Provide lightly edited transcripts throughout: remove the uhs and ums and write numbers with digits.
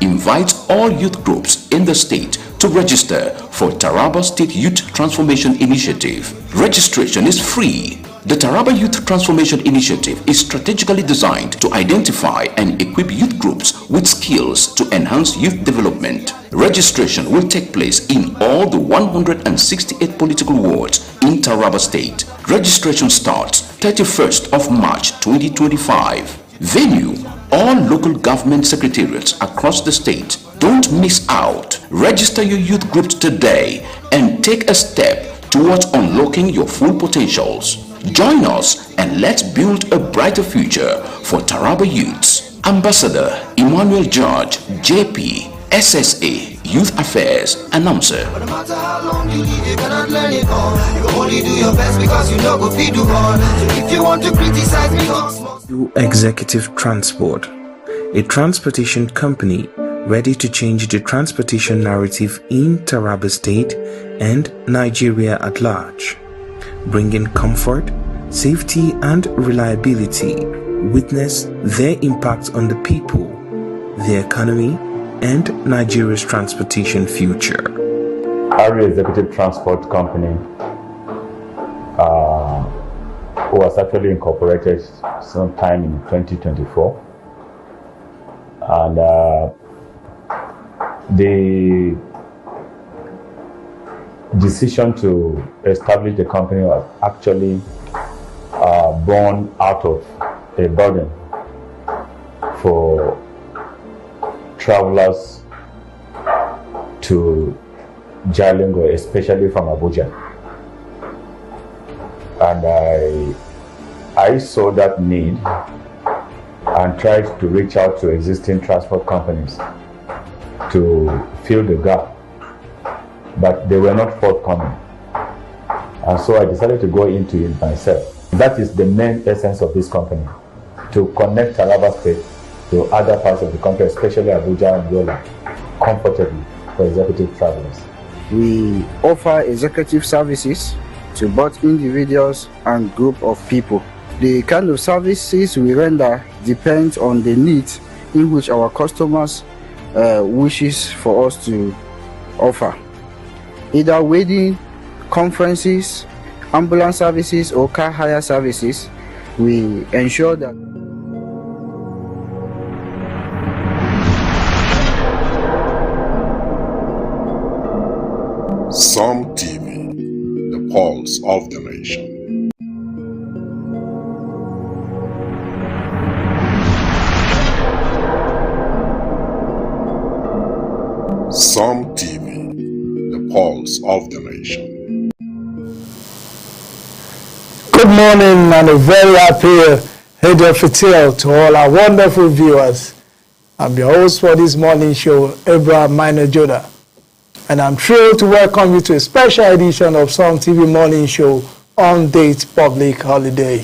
invites all youth groups in the state to register for Taraba State Youth Transformation Initiative. Registration is free. The Taraba Youth Transformation Initiative is strategically designed to identify and equip youth groups with skills to enhance youth development. Registration will take place in all the 168 political wards in Taraba State. Registration starts 31st of March 2025. Venue: all local government secretariats across the state. Don't miss out. Register your youth groups today and take a step towards unlocking your full potentials. Join us and let's build a brighter future for Taraba youths. Ambassador Emmanuel George, JP, SSA, Youth Affairs, Announcer. No matter how long you live, you cannot learn it all. You only do your best because you know go feed you all. So if you want to criticize me, Executive Transport, a transportation company ready to change the transportation narrative in Taraba State and Nigeria at large, bringing comfort, safety and reliability. Witness their impact on the people, the economy and Nigeria's transportation future. Ari Executive Transport Company was actually incorporated sometime in 2024, and the decision to establish the company was actually born out of a burden for travelers to Jalingo, especially from Abuja. And I saw that need and tried to reach out to existing transport companies to fill the gap, but they were not forthcoming. And so I decided to go into it myself. That is the main essence of this company, to connect Taraba State to other parts of the country, especially Abuja and Yola, comfortably for executive travelers. We offer executive services to both individuals and group of people. The kind of services we render depends on the needs in which our customers wishes for us to offer. Either wedding, conferences, ambulance services or car hire services, we ensure that Psalm TV, the pulse of the nation. Psalm TV, the pulse of the nation. Good morning and a very happy Eid al-Fitr to all our wonderful viewers. I'm your host for this morning show, Abraham Minor Joda. And I'm thrilled to welcome you to a special edition of Psalm TV Morning Show on date public holiday.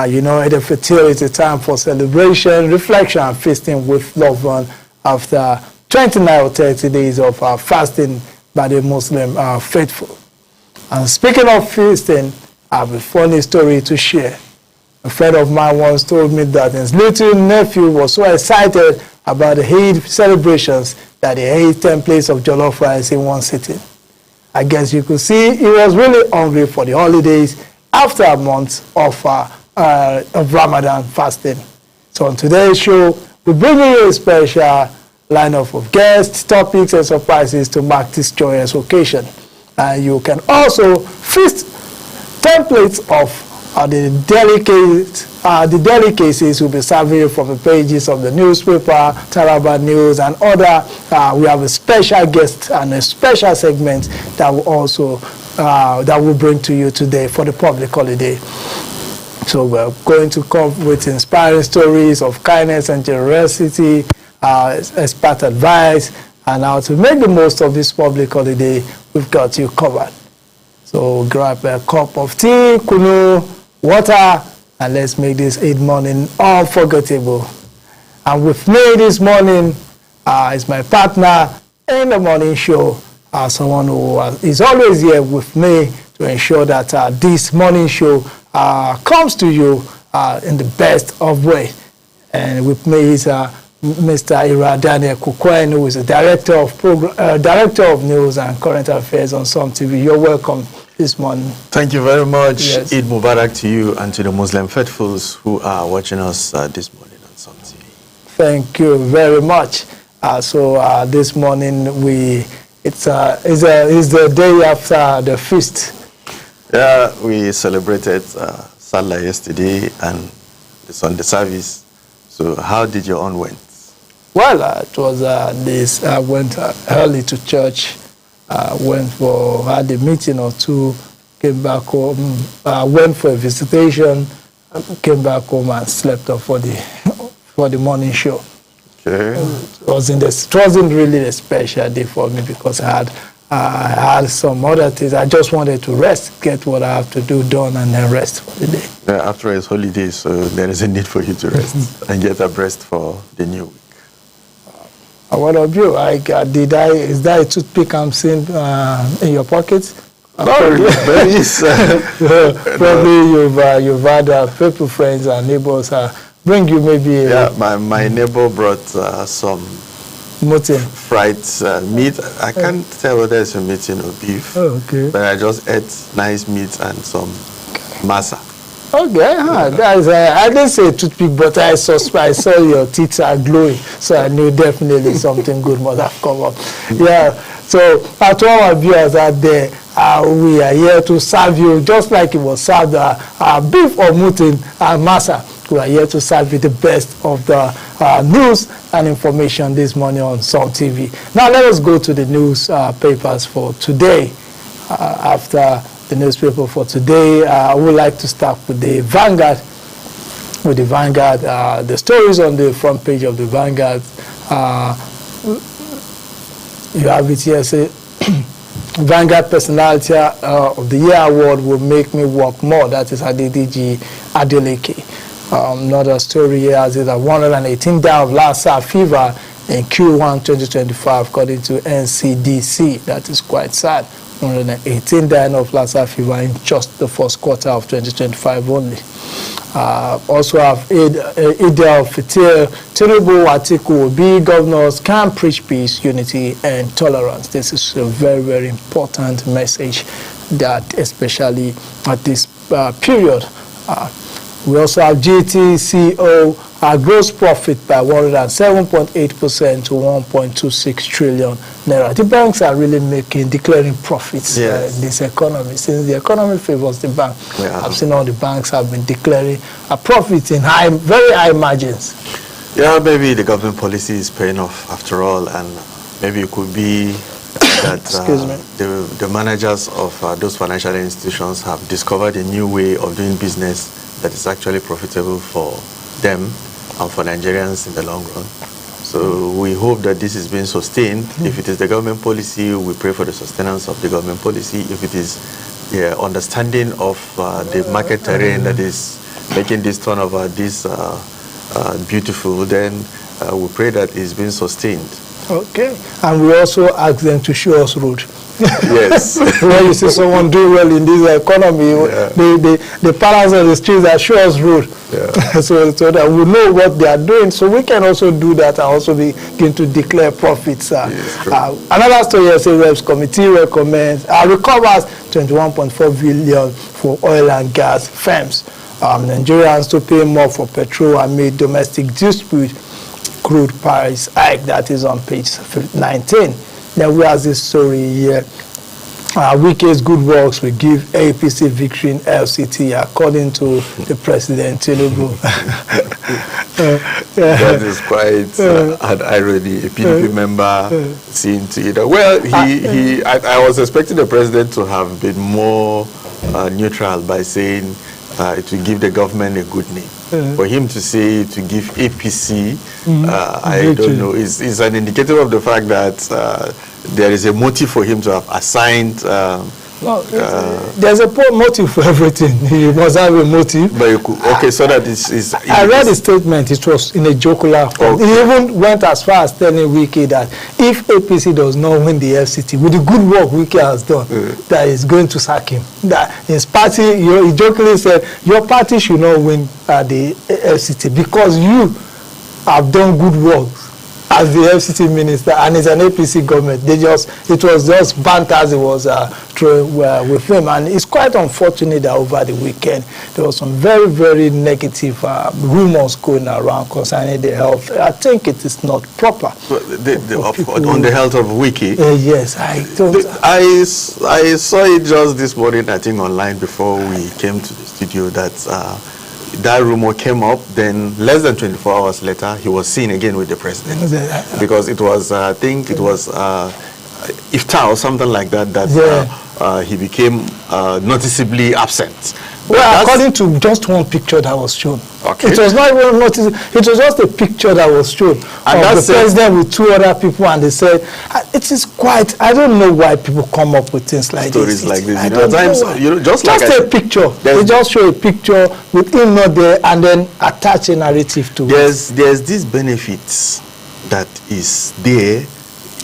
You know, Eid al-Fitr is a time for celebration, reflection, and feasting with loved ones after 29 or 30 days of fasting by the Muslim faithful. And speaking of feasting, I have a funny story to share. A friend of mine once told me that his little nephew was so excited about the Eid celebrations that he ate 10 plates of jollof rice in one sitting. I guess you could see he was really hungry for the holidays after a month of Ramadan fasting. So on today's show, we bring you a special lineup of guests, topics, and surprises to mark this joyous occasion. And you can also feast 10 plates of the delicacies will be serving from the pages of the newspaper, Taraba News, and other. We have a special guest and a special segment that will also that will bring to you today for the public holiday. So we're going to come with inspiring stories of kindness and generosity, expert advice, and how to make the most of this public holiday. We've got you covered. So grab a cup of tea, kunu, water, and let's make this Eid morning unforgettable. And with me this morning is my partner in the morning show, someone who is always here with me to ensure that this morning show comes to you in the best of way. And with me is Mr. Ira Daniel Kukwen, who is the Director of News and Current Affairs on Som TV. You're welcome this morning. Thank you very much. Yes. Eid Mubarak to you and to the Muslim faithfuls who are watching us this morning on Som TV. Thank you very much. So this morning it's the day after the feast. Yeah, we celebrated Salah yesterday and the Sunday service. So how did your own went? Well, it was this. I went early to church. Had a meeting or two. Came back home. Went for a visitation. Came back home and slept off for the morning show. Okay. It wasn't really a special day for me because I had some other things. I just wanted to rest, get what I have to do done, and then rest for the day. Yeah, after it's holiday, so there is a need for you to rest and get a rest for the new week. What of you? Is that a toothpick I'm seeing in your pocket? Probably you've had people, friends, and neighbors bring you maybe. Yeah, my neighbor brought some fried meat. I can't tell whether it's a meat or beef. Oh, okay. But I just ate nice meat and some masa. Okay, I didn't say toothpick, but I saw your teeth are glowing, so I knew definitely something good must have come up. Yeah, so to all our viewers out there, we are here to serve you just like it was served beef or mutton and masa. We are here to serve you the best of the news and information this morning on Som TV. Now let us go to the news papers for today. After the newspaper for today, I would like to start with the Vanguard. The stories on the front page of the Vanguard. You have it here. Say, Vanguard Personality of the Year Award will make me work more. That is Adediji Adeleke. Another story here is that 118 down of Lassa fever in Q1 2025, according to NCDC. That is quite sad. 118 dying of Lassa fever in just the first quarter of 2025 only. Also have Idel Fitir, Tinubu, Atiku, Obi, governors can preach peace, unity, and tolerance. This is a very, very important message that especially at this period. We also have GTCO, gross profit by 107.8% to 1.26 trillion naira. The banks are really declaring profits in this economy. Since the economy favors the bank, I've seen all the banks have been declaring a profit in very high margins. Yeah, maybe the government policy is paying off after all, and maybe it could be that the managers of those financial institutions have discovered a new way of doing business that is actually profitable for them and for Nigerians in the long run. So we hope that this is being sustained. If it is the government policy, we pray for the sustenance of the government policy. If it is the understanding of the market terrain that is making this turnover this beautiful, then we pray that it's being sustained. Okay, and we also ask them to show us road. Yes. When you see someone do well in this economy, the parents on the streets that show us road. Yeah. so that we know what they are doing, so we can also do that and also begin to declare profits. Another story here says Reps Committee recovers 21.4 billion for oil and gas firms. Nigerians to pay more for petrol amid domestic dispute, crude price hike. That is on page 19. Then we have this story here. Wike's good works will give APC victory in LCT, according to the president, Tinubu. That is quite an irony. A PDP member seeing to it. Well, I was expecting the president to have been more neutral by saying it will give the government a good name. For him to say to give APC, I don't know, is an indicator of the fact that there is a motive for him to have assigned. There's a poor motive for everything. You must have a motive. But you could, okay, so that is. I read the statement. It was in a jocular form. Okay. He even went as far as telling Wike that if APC does not win the FCT with the good work Wike has done, that is going to sack him. That his party, he jokingly said, your party should not win the FCT because you have done good work as the FCT minister, and it's an APC government. It was just banter as it was with him, and it's quite unfortunate that over the weekend there was some very, very negative rumors going around concerning the health. I think it is not proper. On the health of Wiki. Yes, I don't. I saw it just this morning, I think, online before we came to the studio that that rumor came up. Then less than 24 hours later, he was seen again with the president, because it was, I think it was iftar or something like that, that he became noticeably absent. Well, according to just one picture that was shown. Okay. It was not even noticed. It was just a picture that was shown of the president with 2 other people, and they said, it is quite, I don't know why people come up with things like stories this. like this. I don't know just a picture. They just show a picture with him not there and then attach a narrative to it. There's these benefits that is there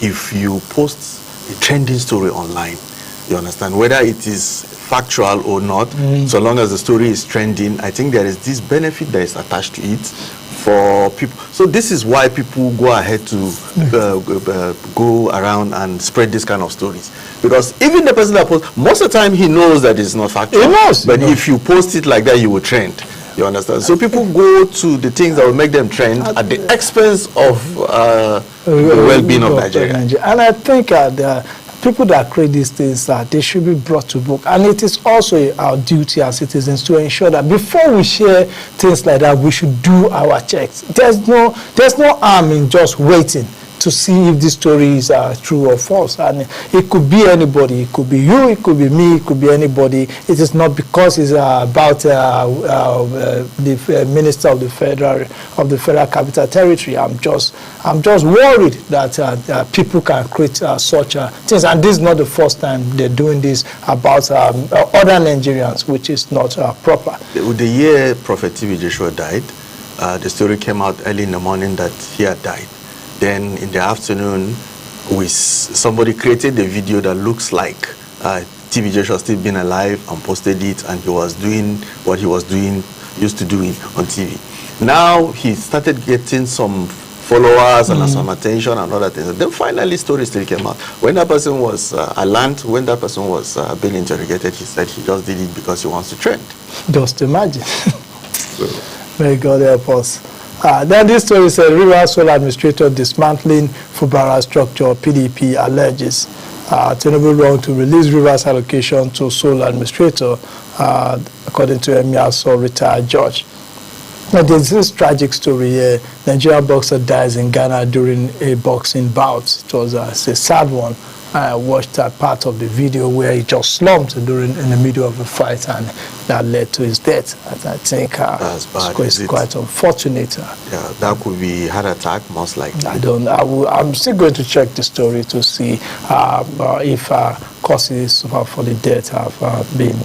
if you post a trending story online. You understand? Whether it is factual or not, so long as the story is trending, I think there is this benefit that is attached to it for people. So this is why people go ahead to go around and spread this kind of stories. Because even the person that posts, most of the time he knows that it's not factual. He knows. But if you post it like that, you will trend. You understand? So people go to the things that will make them trend at the expense of the well-being of Nigeria. And I think people that create these things, they should be brought to book. And it is also our duty as citizens to ensure that before we share things like that, we should do our checks. There's no harm in just waiting to see if this story is true or false. And it could be anybody. It could be you, it could be me, it could be anybody. It is not because it's about the minister of the Federal Capital Territory. I'm just worried that people can create such things. And this is not the first time they're doing this about other Nigerians, which is not proper. The year Prophet TB Joshua died, the story came out early in the morning that he had died. Then in the afternoon, somebody created a video that looks like TB Joshua still being alive and posted it, and he was doing what he was used to doing on TV. Now he started getting some followers and some attention and other things. Then finally, story still came out. When that person was when that person was being interrogated, he said he just did it because he wants to trend. Just imagine. May God help us. Then this story said Rivers Sole Administrator dismantling Fubara structure. PDP alleges Tinubu wrong to release Rivers allocation to Sole Administrator, according to Emir Sole retired judge. Now there's this tragic story here. Nigerian boxer dies in Ghana during a boxing bout. It was a sad one. I watched that part of the video where he just slumped in the middle of a fight, and that led to his death. I think it's quite unfortunate. Yeah, that could be heart attack, most likely. I'm still going to check the story to see if causes for the death have been.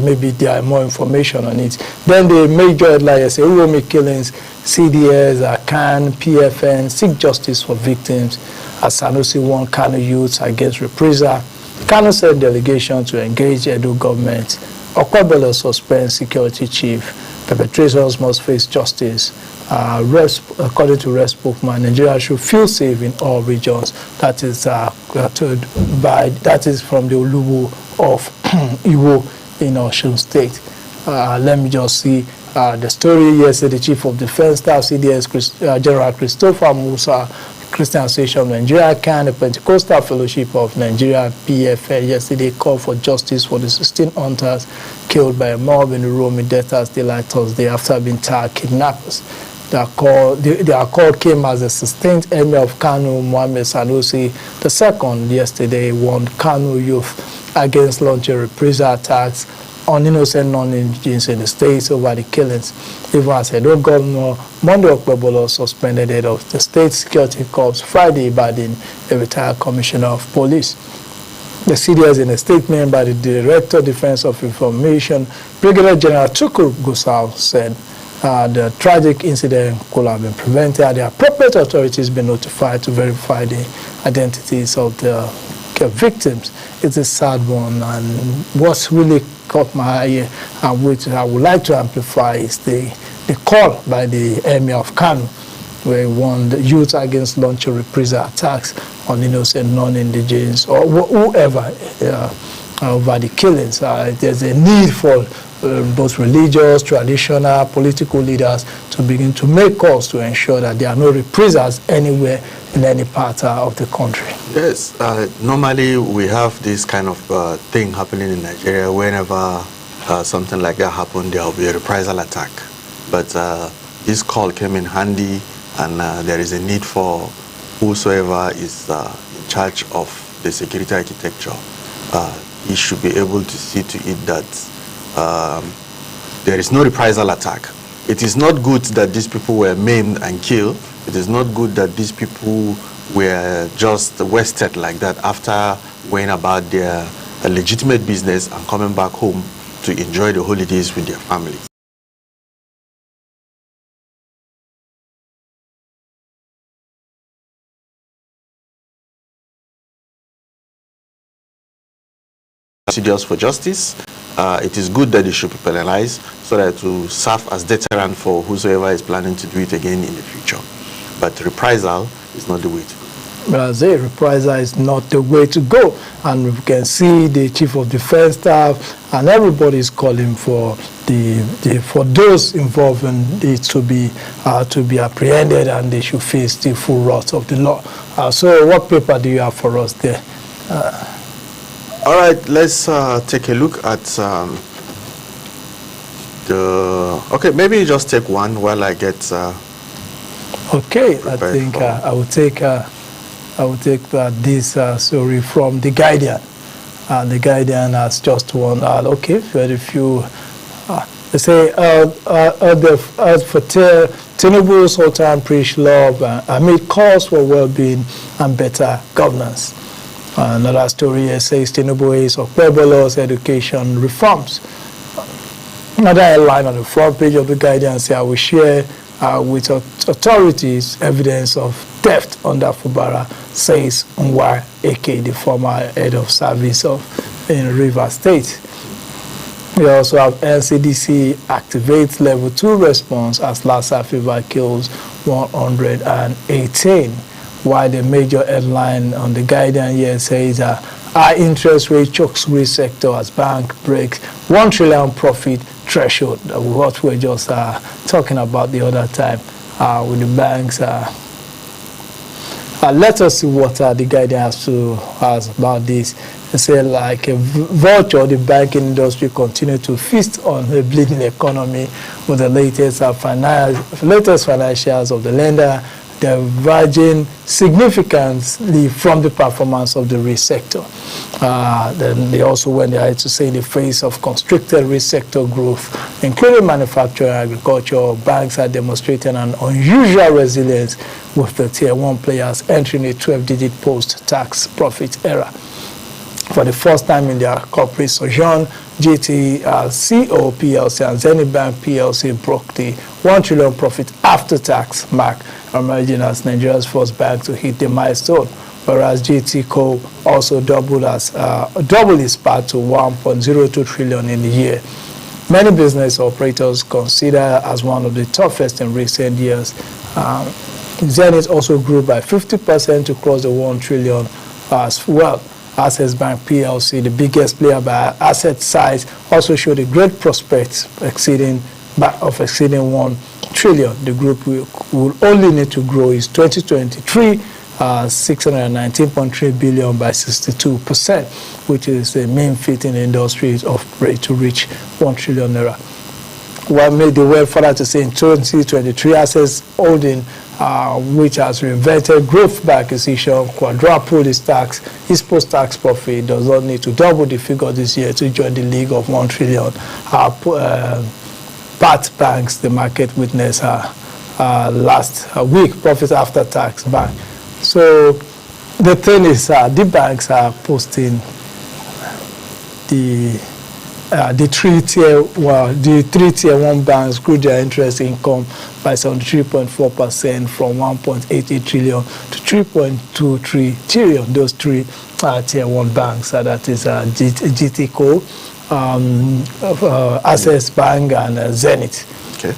Maybe there are more information on it. Then the major headline say Uromi killings, CDS, Khan, PFN seek justice for victims as Sanusi warned Kano youths against reprisal. Kano sent delegation to engage Edo government. Okwebelo suspends security chief. Perpetrators must face justice. According to Red Spokesman, Nigeria should feel safe in all regions. That is from the Oluwo of Iwo in Osun State. Let me just see the story. Yesterday, the Chief of Defense Staff, CDS General Christopher Musa, Christian Association of Nigeria, the Pentecostal Fellowship of Nigeria, PFL, yesterday called for justice for the 16 hunters killed by a mob in the Uromi Delta State last Thursday after being tagged kidnappers. Their call came as the sustained Emir of Kano, Mohammed Sanusi II, yesterday warned Kano youth against launching reprisal attacks on innocent non-Indians in the states over the killings. Even as Edo Governor Monday Okwebolo suspended head of the state security corps Friday, Ibadan, a retired commissioner of police. The CDS, in a statement by the Director of Defense of Information, Brigadier General Tukur Gusau, said the tragic incident could have been prevented. The appropriate authorities been notified to verify the identities of the victims. It's a sad one, and what's really caught my eye and which I would like to amplify is the call by the Emir of Kano where one the youth against launching reprisal attacks on innocent non-indigenous or whoever over the killings. There's a need for both religious, traditional, political leaders to begin to make calls to ensure that there are no reprisals anywhere in any part of the country. Yes, normally we have this kind of thing happening in Nigeria. Whenever something like that happens, there will be a reprisal attack. But this call came in handy, and there is a need for whosoever is in charge of the security architecture. He should be able to see to it that there is no reprisal attack. It is not good that these people were maimed and killed. It is not good that these people were just wasted like that after going about their legitimate business and coming back home to enjoy the holidays with their families. Procedures for justice. It is good that they should be penalized so that to serve as deterrent for whosoever is planning to do it again in the future. But reprisal is not the way to go. But I say reprisal is not the way to go. And we can see the Chief of Defense Staff and everybody is calling for for those involved in it to be apprehended, and they should face the full wrath of the law. So what paper do you have for us there? All right, let's take a look at okay, maybe you just take one while I get okay, I think I will take this story from The Guardian. The Guardian has just one. Okay, very few. They say for Tinubu's all-time preach love amid calls for well-being and better governance. Another story here says Tinubu is Okpebolo's education reforms. Another headline on the front page of The Guardian says, I will share with authorities evidence of theft under Fubara, says Nwa Eke, the former head of service in Rivers State. We also have NCDC activates level 2 response as Lassa fever kills 118. While the major headline on The Guardian here says high interest rate chokes real sector as bank breaks 1 trillion profit threshold. What we were just talking about the other time with the banks. Let us see what The Guardian has about this. They say like a vulture, the banking industry continue to feast on the bleeding economy with the latest financials of the lender diverging significantly from the performance of the real sector. Then they also went ahead to say in the face of constricted real sector growth, including manufacturing and agriculture, banks are demonstrating an unusual resilience with the tier 1 players entering a 12-digit post-tax profit era. For the first time in their corporate sojourn, GT CO PLC and Zenith Bank PLC broke the 1 trillion profit after tax mark, emerging as Nigeria's first bank to hit the milestone, whereas GT Co also doubled its path to 1.02 trillion in the year. Many business operators consider as one of the toughest in recent years. Zenith also grew by 50% to cross the 1 trillion as well. Access Bank PLC, the biggest player by asset size, also showed a great prospect exceeding 1 trillion. The group will only need to grow its 2023 619.3 billion by 62%, which is the main feat in the industry to reach 1 trillion naira. What made the way further to say in 2023, Access Holding, which has reinvented growth by acquisition, quadrupled its post-tax profit, does not need to double the figure this year to join the league of 1 trillion. Pat banks, the market witnessed last week, profit after tax bank. So the thing is, the banks are posting the three tier 1 banks grew their interest income by 73.4% from 1.88 trillion to 3.23 trillion. Those three tier 1 banks, that is GTCO, Access Bank, and Zenith. Okay.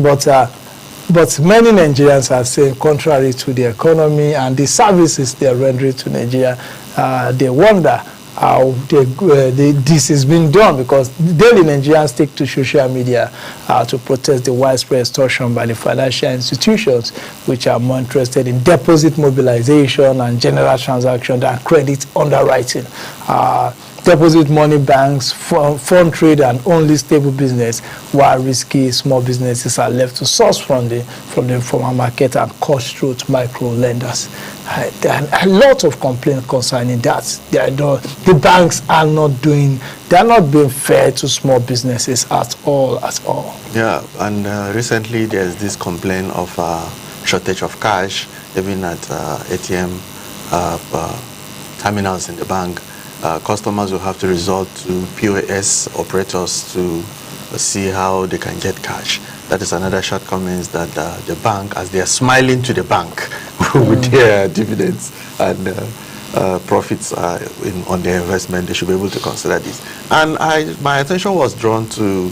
But But many Nigerians are saying, contrary to the economy and the services they are rendering to Nigeria, they wonder how this is being done, because daily Nigerians take to social media to protest the widespread extortion by the financial institutions, which are more interested in deposit mobilization and general transaction than credit underwriting. Deposit money banks, fund trade, and only stable business, while risky small businesses are left to source funding from the informal market and cut-throat micro lenders. There are a lot of complaints concerning that. The banks are not being fair to small businesses at all. Yeah, and recently there's this complaint of shortage of cash, even at ATM terminals in the bank. Customers will have to resort to POS operators to see how they can get cash. That is another shortcoming that the bank, as they are smiling to the bank with their dividends and profits on their investment, they should be able to consider this. And my attention was drawn to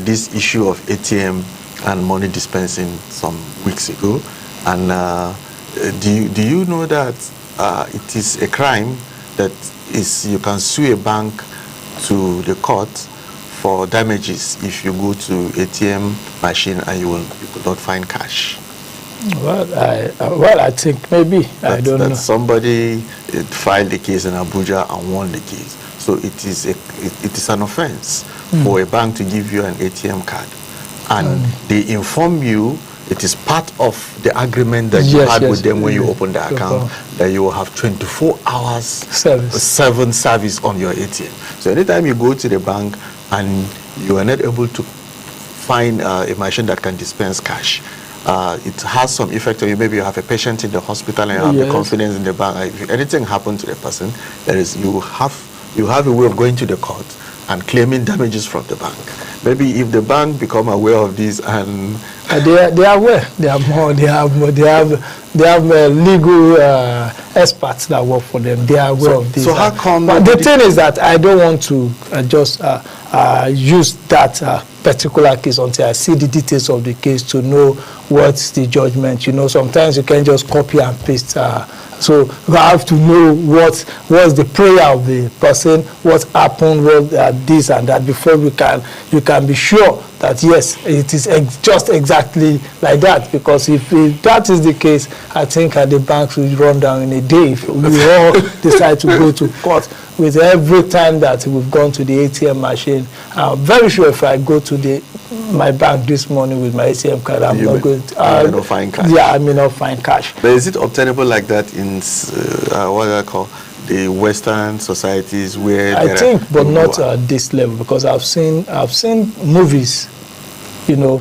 this issue of ATM and money dispensing some weeks ago. And do you know that it is a crime that you can sue a bank to the court for damages if you go to ATM machine and you could not find cash? Well, I think maybe. I don't know. Somebody filed the case in Abuja and won the case. So it is an offense for a bank to give you an ATM card, and they inform you. It is part of the agreement that you had with them when you opened the account, that you will have 24 hours service on your ATM. So anytime you go to the bank and you are not able to find a machine that can dispense cash, it has some effect on you. Maybe you have a patient in the hospital and you have the confidence in the bank. If anything happens to the person, you have a way of going to the court and claiming damages from the bank. Maybe if the bank become aware of this and they are aware. They have legal experts that work for them. They are aware of this. So how come? But the thing is that I don't want to just use that particular case until I see the details of the case to know what's the judgment. You know, sometimes you can just copy and paste. So you have to know what's the prayer of the person, what happened, what this and that, before you can be sure that yes, it is just exactly like that. Because if that is the case, I think the banks will run down in a day if we all decide to go to court. With every time that we've gone to the ATM machine, I'm very sure if I go to my bank this morning with my ATM card, I'm not going to find cash. Yeah, I may not find cash. But is it obtainable like that in what I call the Western societies where I think, but not at this level, because I've seen movies. You know,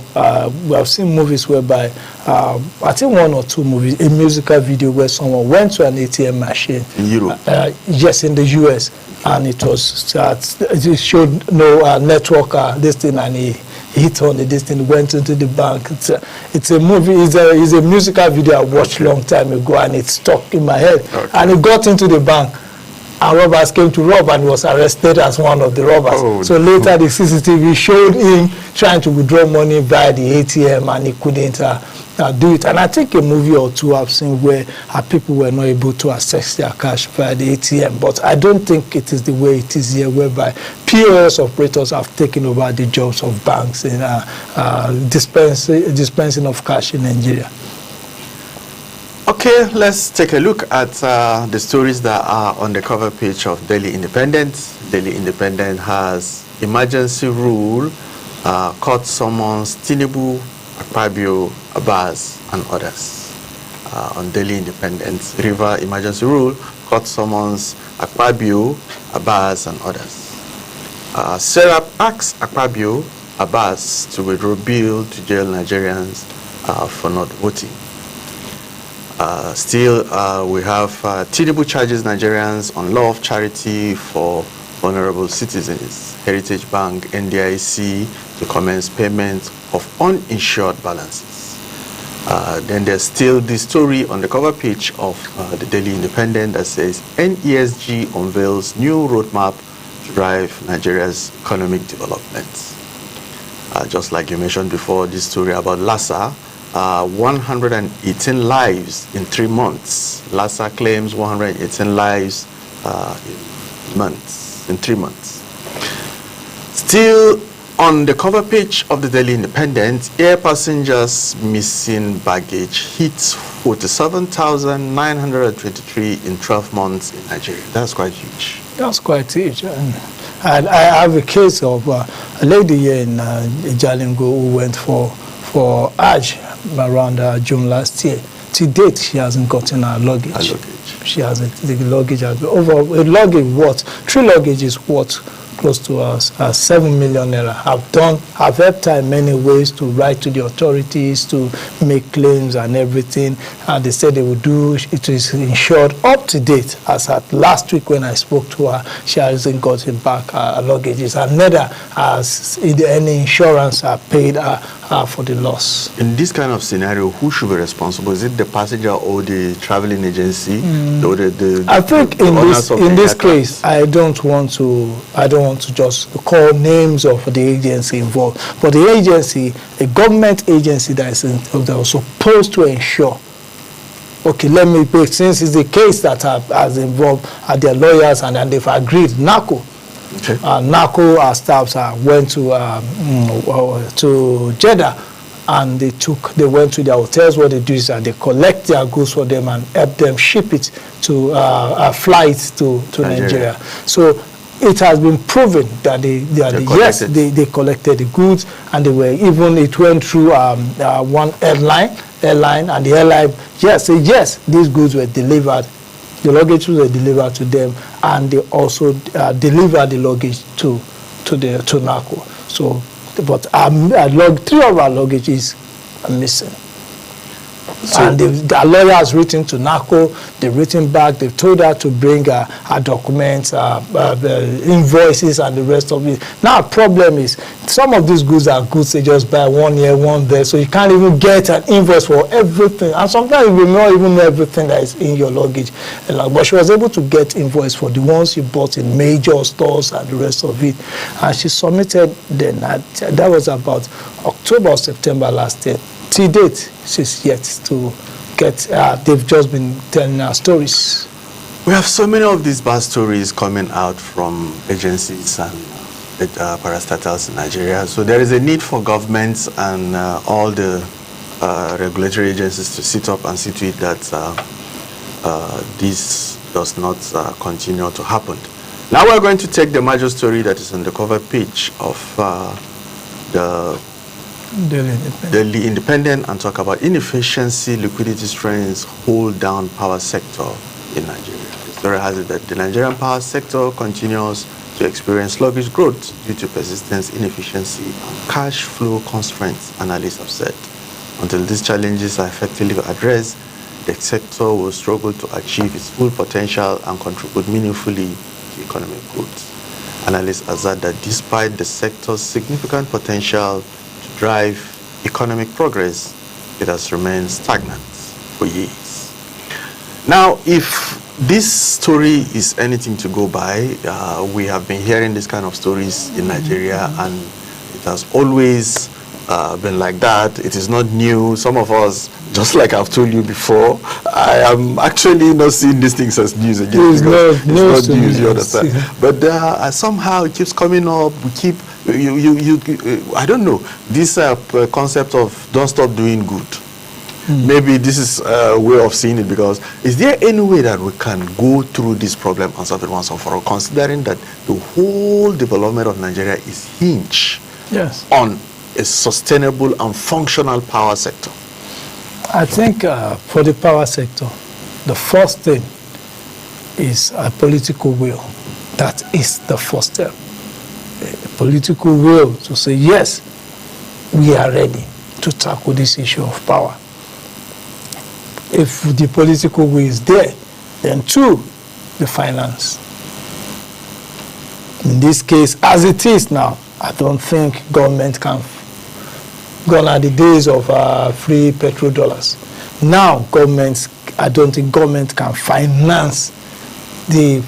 we have seen movies whereby, I think one or two movies, a musical video where someone went to an ATM machine. In Europe? Yes, in the US. And it showed no network, this thing, and he hit on this thing, went into the bank. It's a movie, it's a musical video I watched a long time ago, and it stuck in my head. Okay. And he got into the bank. And robbers came to rob, and was arrested as one of the robbers. So later the CCTV showed him trying to withdraw money via the ATM, and he couldn't do it. And I think a movie or two I've seen where people were not able to access their cash via the ATM. But I don't think it is the way it is here, whereby POS operators have taken over the jobs of banks in dispensing of cash in Nigeria. Okay, let's take a look at the stories that are on the cover page of Daily Independent. Daily Independent has emergency rule, court summons Tinubu, Akpabio, Abbas, and others. On Daily Independent, River emergency rule, court summons Akpabio, Abbas, and others. Serap asks Akpabio, Abbas to withdraw bill to jail Nigerians for not voting. Still, we have Tinubu charges Nigerians on law of charity for vulnerable citizens. Heritage Bank, NDIC to commence payment of uninsured balances. Then there's still the story on the cover page of the Daily Independent that says NESG unveils new roadmap to drive Nigeria's economic development. Just like you mentioned before, this story about Lassa, 118 lives in 3 months. LASA claims 118 lives in 3 months. Still on the cover page of the Daily Independent, air passengers missing baggage hits 47,923 in 12 months in Nigeria. That's quite huge. That's quite huge. And I have a case of a lady here in Jalingo who went for Hajj around June last year. To date, she hasn't gotten her luggage. She hasn't. The luggage has been over. A luggage worth 3 luggages worth close to 7 million naira. I've helped her in many ways to write to the authorities, to make claims and everything. And they said they would do, it is insured up to date. As at last week when I spoke to her, she hasn't gotten back her luggages, and neither has any insurance paid her for the loss. In this kind of scenario, who should be responsible? Is it the passenger or the traveling agency? Or I think in this case, I don't want to just call names of the agency involved, but the agency, a government agency that was supposed to ensure. Okay, let me break, since it's the case that has involved their lawyers and they've agreed. NACO. Okay. NACO, our staffs went to Jeddah, and they went to their hotels. What they do is that they collect their goods for them and help them ship it to flights to Nigeria. So it has been proven that they collected the goods, and it went through one airline, and the airline said yes, these goods were delivered. The luggage were delivered to them, and they also delivered the luggage to NACO. So, but 3 of our luggages are missing. And the lawyer has written to NACO, they've written back, they've told her to bring her documents, invoices, and the rest of it. Now, the problem is, some of these goods are goods they just buy 1 year, 1 there, so you can't even get an invoice for everything. And sometimes you will not even know everything that is in your luggage. But she was able to get invoice for the ones you bought in major stores and the rest of it. And she submitted then. That was about October or September last year. To date, she's yet to get, they've just been telling our stories. We have so many of these bad stories coming out from agencies and parastatals in Nigeria. So there is a need for governments and all the regulatory agencies to sit up and see to it that this does not continue to happen. Now we're going to take the major story that is on the cover page of the Daily Independent and talk about inefficiency, liquidity strains hold down power sector in Nigeria. The story has it that the Nigerian power sector continues to experience sluggish growth due to persistent inefficiency and cash flow constraints, analysts have said. Until these challenges are effectively addressed, the sector will struggle to achieve its full potential and contribute meaningfully to economic growth. Analysts assert that despite the sector's significant potential drive economic progress, it has remained stagnant for years. Now, if this story is anything to go by, we have been hearing this kind of stories in Nigeria, and it has always been like that. It is not new. Some of us, just like I've told you before, I am actually not seeing these things as news again. It's not news, you understand? But somehow it keeps coming up. We keep I don't know, this concept of don't stop doing good. Maybe this is a way of seeing it, because is there any way that we can go through this problem and solve it once and for all, considering that the whole development of Nigeria is hinged on a sustainable and functional power sector? I think for the power sector, the first thing is a political will. That is the first step. A political will to say, yes, we are ready to tackle this issue of power. If the political will is there, then 2, the finance. In this case, as it is now, I don't think government can. Gone are the days of free petrodollars. Now, I don't think government can finance the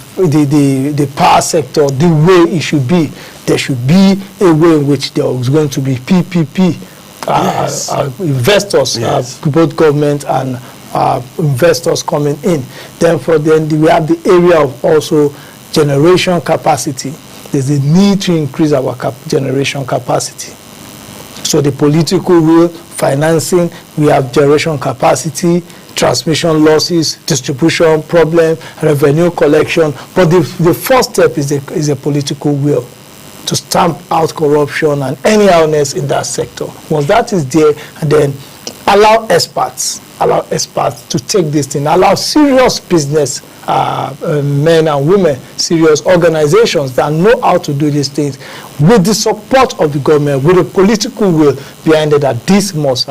power sector the way it should be. There should be a way in which there is going to be PPP investors, Yes. both government and investors coming in. Then we have the area of also generation capacity. There's a need to increase our generation capacity. So the political will, financing, we have generation capacity, transmission losses, distribution problem, revenue collection. But the first step is a political will to stamp out corruption and any illness in that sector. Once that is there, and then allow experts to take this thing, allow serious business men and women, serious organizations that know how to do these things with the support of the government, with the political will behind it, that this must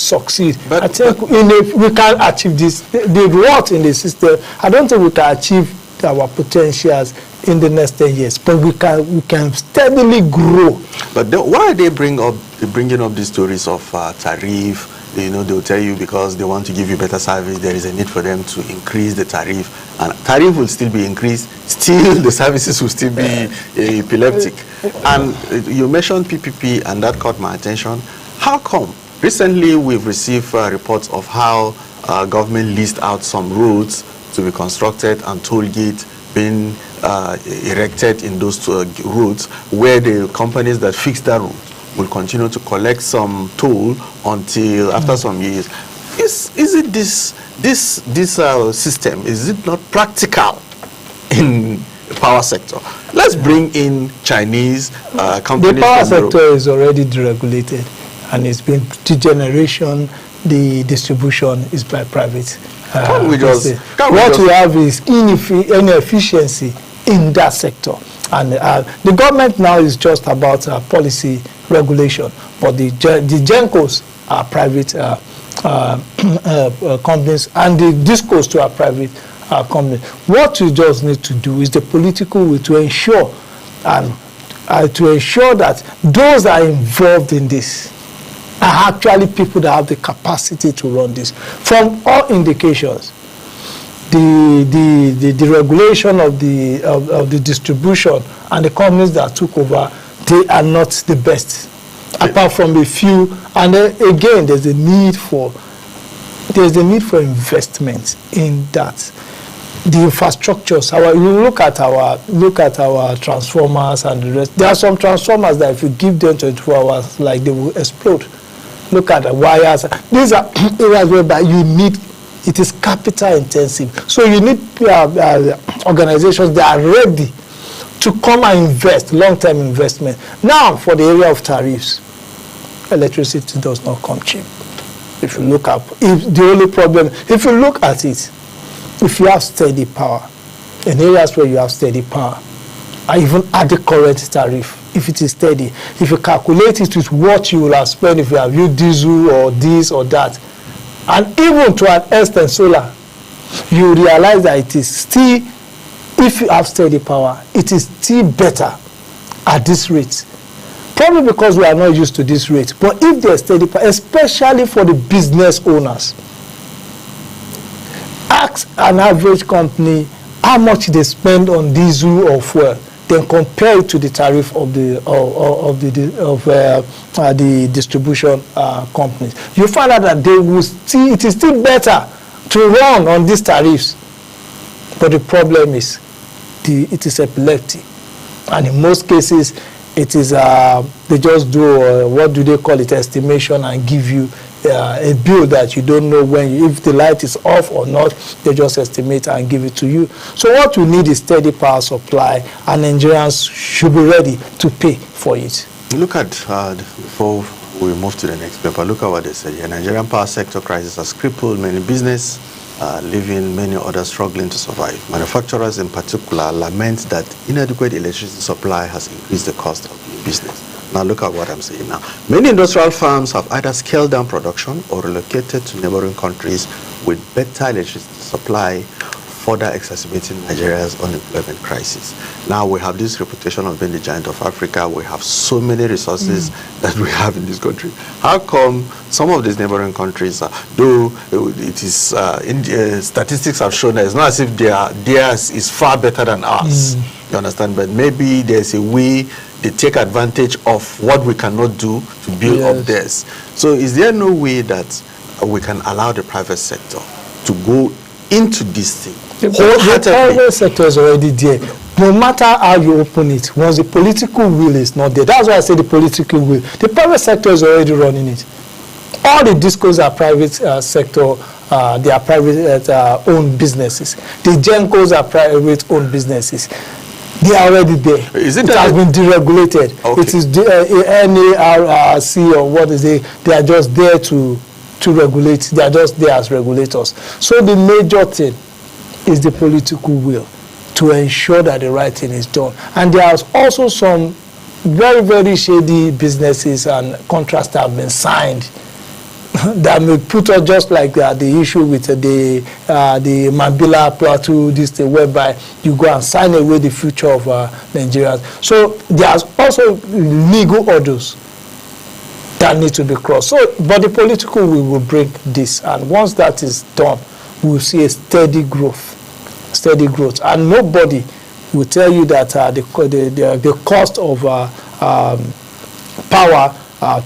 succeed. I think we can achieve this. The rot in the system, I don't think we can achieve our potentials in the next 10 years, but we can steadily grow. But why are they bringing up these stories of tariff? They'll tell you because they want to give you better service, there is a need for them to increase the tariff. And tariff will still be increased, still the services will still be epileptic. And you mentioned PPP, and that caught my attention. How come? Recently, we've received reports of how government leased out some roads to be constructed and toll gate being erected in those roads, where the companies that fix that route will continue to collect some toll until after some years. Is it this system, is it not practical in the power sector? Let's bring in Chinese companies. The power sector is already deregulated, and it's been degeneration. The distribution is by private. What we have is inefficiency in that sector. And the government now is just about policy regulation, but the GENCOs are private companies, and the DISCOs too are private companies. What we just need to do is the political will to ensure that those that are involved in this are actually people that have the capacity to run this. From all indications, the regulation of the distribution and the companies that took over, they are not the best, apart from a few. And then again, there's a need for investment in that. The infrastructures. You look at our transformers and the rest. There are some transformers that if you give them 24 hours, like they will explode. Look at the wires. These are areas whereby you need. It is capital intensive. So you need organizations that are ready to come and invest, long-term investment. Now, for the area of tariffs, electricity does not come cheap. If you look at it, if you look at it, if you have steady power, in areas where you have steady power, and even at the current tariff, if it is steady, if you calculate it with what you will have spent if you have used diesel or this or that, and even to an extent solar, you realize that it is still, if you have steady power, it is still better at this rate. Probably because we are not used to this rate. But if there's steady power, especially for the business owners, ask an average company how much they spend on diesel or fuel, then compare it to the tariff of the distribution companies. You find out that it is still better to run on these tariffs. But the problem is, it is epileptic, and in most cases, it is they just do what do they call it, estimation, and give you a bill that you don't know if the light is off or not. They just estimate and give it to you. So what we need is steady power supply, and Nigerians should be ready to pay for it. Look at, before we move to the next paper, look at what they said here. Nigerian power sector crisis has crippled many business, leaving many others struggling to survive. Manufacturers in particular lament that inadequate electricity supply has increased the cost of doing business. Now look at what I'm saying now. Many industrial firms have either scaled down production or relocated to neighboring countries with better electricity supply, further exacerbating Nigeria's unemployment crisis. Now we have this reputation of being the giant of Africa. We have so many resources that we have in this country. How come some of these neighboring countries, though it is, statistics have shown that it's not as if theirs is far better than ours, You understand? But maybe there's a way they take advantage of what we cannot do to build up theirs. So is there no way that we can allow the private sector to go into this thing? The private sector is already there. No matter how you open it, once the political will is not there, that's why I say the political will. The private sector is already running it. All the discos are private sector. They are private owned businesses. The GENCOs are private owned businesses. They are already there. It has been deregulated. Okay. It is NARC or what is it? They are just there to regulate. They are just there as regulators. So the major thing is the political will to ensure that the right thing is done. And there are also some very, very shady businesses and contracts that have been signed that may put us just like the issue with the Mambila Plateau, this thing whereby you go and sign away the future of Nigerians. So there's also legal orders that need to be crossed. So, but the political will break this, and once that is done, we'll see a steady growth, and nobody will tell you that the cost of power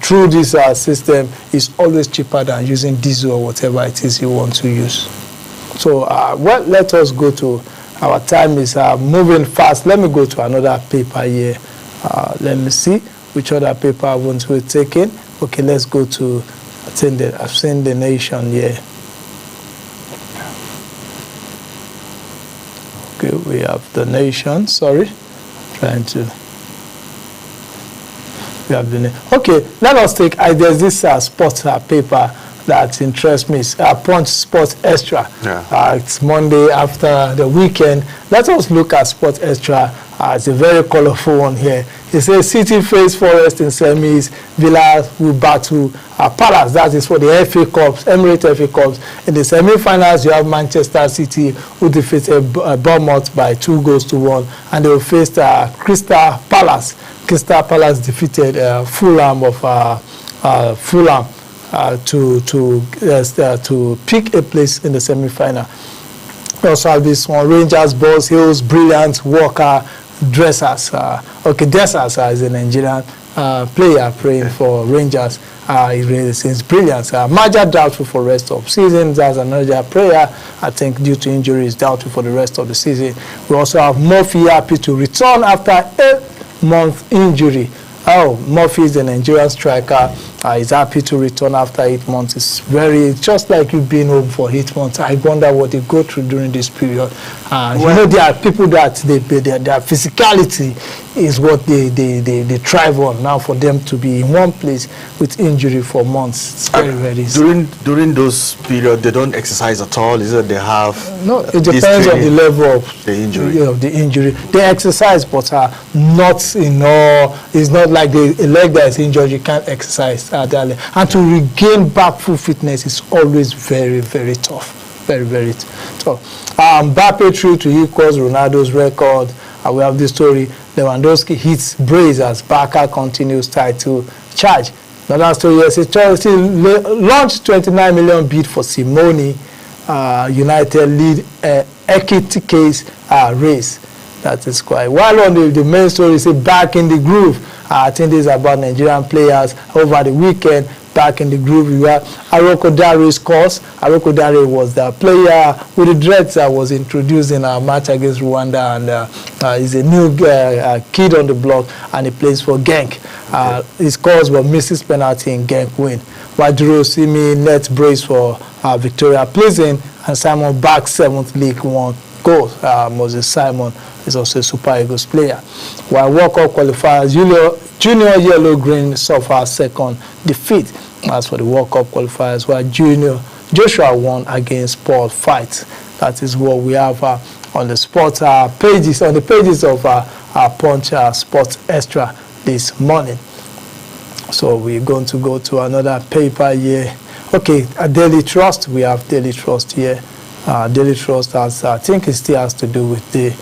through this system is always cheaper than using diesel or whatever it is you want to use. So, well, let us go to, our time is moving fast. Let me go to another paper here. Let me see which other paper I want to take in. Okay, let's go to, I've seen the Nation here. Okay, we have the Nation, sorry, trying to. Okay, let us take, there's this sports paper that interests me, Punch Sports Extra. Yeah. It's Monday after the weekend. Let us look at Sports Extra. It's a very colorful one here. It says City face Forest in semis, Villa will battle Palace. That is for the FA Cups, Emirates FA Cups. In the semi-finals, you have Manchester City, who defeated Bournemouth by 2-1, and they will face Crystal Palace. Crystal Palace defeated Fulham of Fulham to pick a place in the semi-final. We also have this one: Rangers, Boss Hills, Brilliant, Walker, Dressers. Dressers is a Nigerian player playing for Rangers. It's Brilliant. Maja doubtful for rest of season. That's another player, I think, due to injury, is doubtful for the rest of the season. We also have Murphy happy to return after 8-month injury. Murphy is a Nigerian striker. He's happy to return after 8 months. It's just like you've been home for 8 months. I wonder what they go through during this period. There are people that their physicality is what they thrive on. Now for them to be in one place with injury for months, it's very, very sad. During those periods, they don't exercise at all. Is it they have? No, it depends on the level of the injury. The injury. They exercise, but not in all. It's not like a leg that is injured, you can't exercise. And to regain back full fitness is always very, very tough. Very, very tough. Mbappe through to equals Ronaldo's record. We have this story: Lewandowski hits brace as Barca continues title charge. Another story: yes, Chelsea launched 29 million bid for Simone. United lead equity case race. That is quite. While on the main story, say back in the groove. I think this is about Nigerian players over the weekend. Back in the groove, you have Aroko Dare's course. Aroko Dare was the player with the dreads that was introduced in our match against Rwanda, and he's a new kid on the block, and he plays for Genk. His course was misses penalty in Genk win. Waduro Simi net brace for Victoria Pleasant, and Simon back 7th League 1 goal. Moses Simon is also a Super Eagles player. While World Cup qualifiers, Junior Yellow Green suffer second defeat. As for the World Cup qualifiers, while Joshua won against Paul Fight. That is what we have on the sports pages, on the pages of Punch Sports Extra this morning. So we're going to go to another paper here. Okay, Daily Trust. We have Daily Trust here. Daily Trust has, I think, it still has to do with the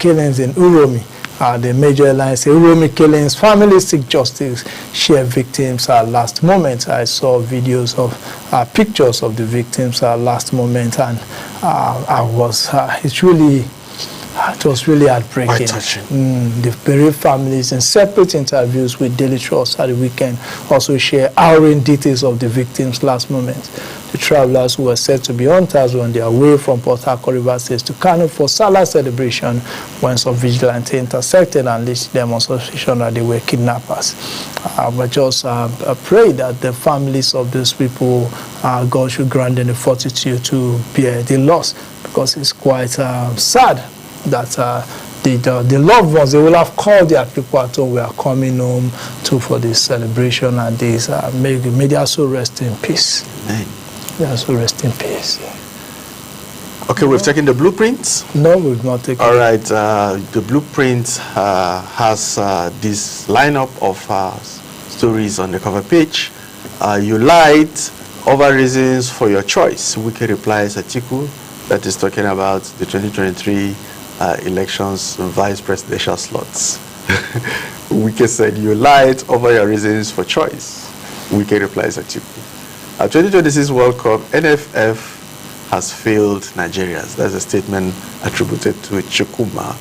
killings in Uromi. The major airlines say Uromi killings, families seek justice, share victims last moment. I saw videos of pictures of the victims last moment, and it's really It was really heartbreaking. Quite touching. The bereaved families in separate interviews with Daily Trust at the weekend also share harrowing details of the victims' last moments. The travelers who were said to be hunters were on their way from Port Harcourt River State to Kano for Salah celebration when some vigilantes intersected and leased them on suspicion that they were kidnappers. But just pray that the families of those people, God should grant them the fortitude to bear the loss, because it's quite sad that the loved ones, they will have called their people at home, we are coming home for this celebration, and this may their soul rest in peace. Amen. Their soul rest in peace. Okay, we've taken the blueprints. No, we've not taken. All right, the blueprint has this lineup of stories on the cover page. You lied over reasons for your choice. Wike replies article that is talking about the 2023 elections vice presidential slots. Wike said you lied over your reasons for choice. Wike replies article. 2026 World Cup, NFF has failed Nigerians. That's a statement attributed to Chukuma.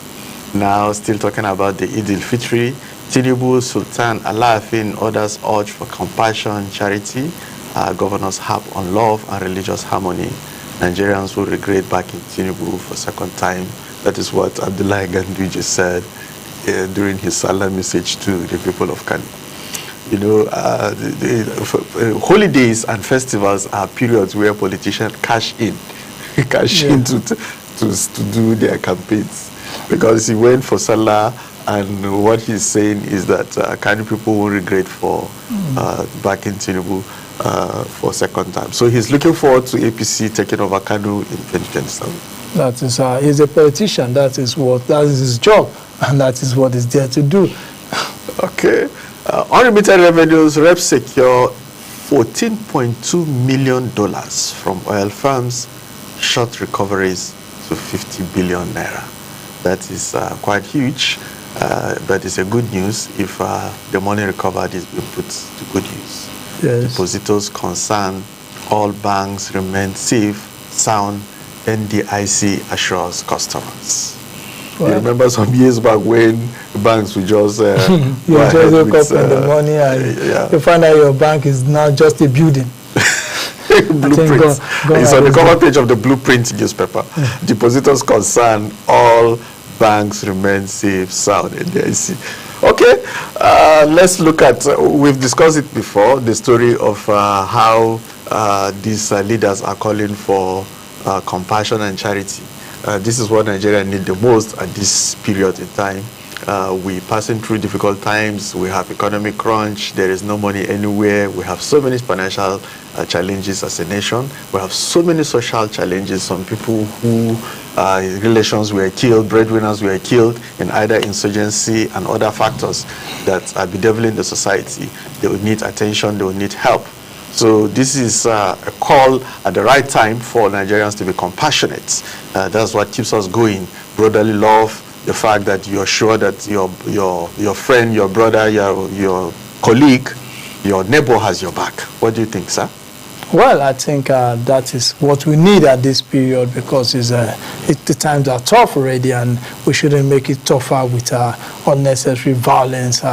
Now, still talking about the Eid al-Fitr, Tinubu, Sultan, Alaafin, others urge for compassion, charity. Governors harp on love and religious harmony. Nigerians will regret backing Tinubu for second time. That is what Abdullahi Ganduje said during his Salah message to the people of Kano. You know, holidays and festivals are periods where politicians cash in to do their campaigns. Because he went for Salah, and what he's saying is that Kano people will regret for backing Tinubu for second time. So he's looking forward to APC taking over Kano in 2027. That is, he's a politician. That is his job, and that is what he's there to do. Okay. Unremitted revenues, Rep secure $14.2 million from oil firms, short recoveries to 50 billion naira. That is quite huge, but it's a good news if the money recovered is being put to good use. Yes. Depositors concerned, all banks remain safe, sound, NDIC assures customers. Well, you remember some years back when banks would just you just wake up in the morning and you find out your bank is now just a building. Blueprint. It's on the cover page of the Blueprint newspaper. Depositors concerned, all banks remain safe, sound, NDIC. Okay, let's look at, we've discussed it before, the story of how these leaders are calling for compassion and charity. This is what Nigeria needs the most at this period in time. We're passing through difficult times. We have economic crunch. There is no money anywhere. We have so many financial challenges as a nation. We have so many social challenges. Some people who relations were killed, breadwinners were killed in either insurgency and other factors that are bedeviling the society. They will need attention. They will need help. So this is a call at the right time for Nigerians to be compassionate. That's what keeps us going. Brotherly love, the fact that you're sure that your friend, your brother, your colleague, your neighbor has your back. What do you think, sir? Well, I think that is what we need at this period, because the times are tough already, and we shouldn't make it tougher with unnecessary violence.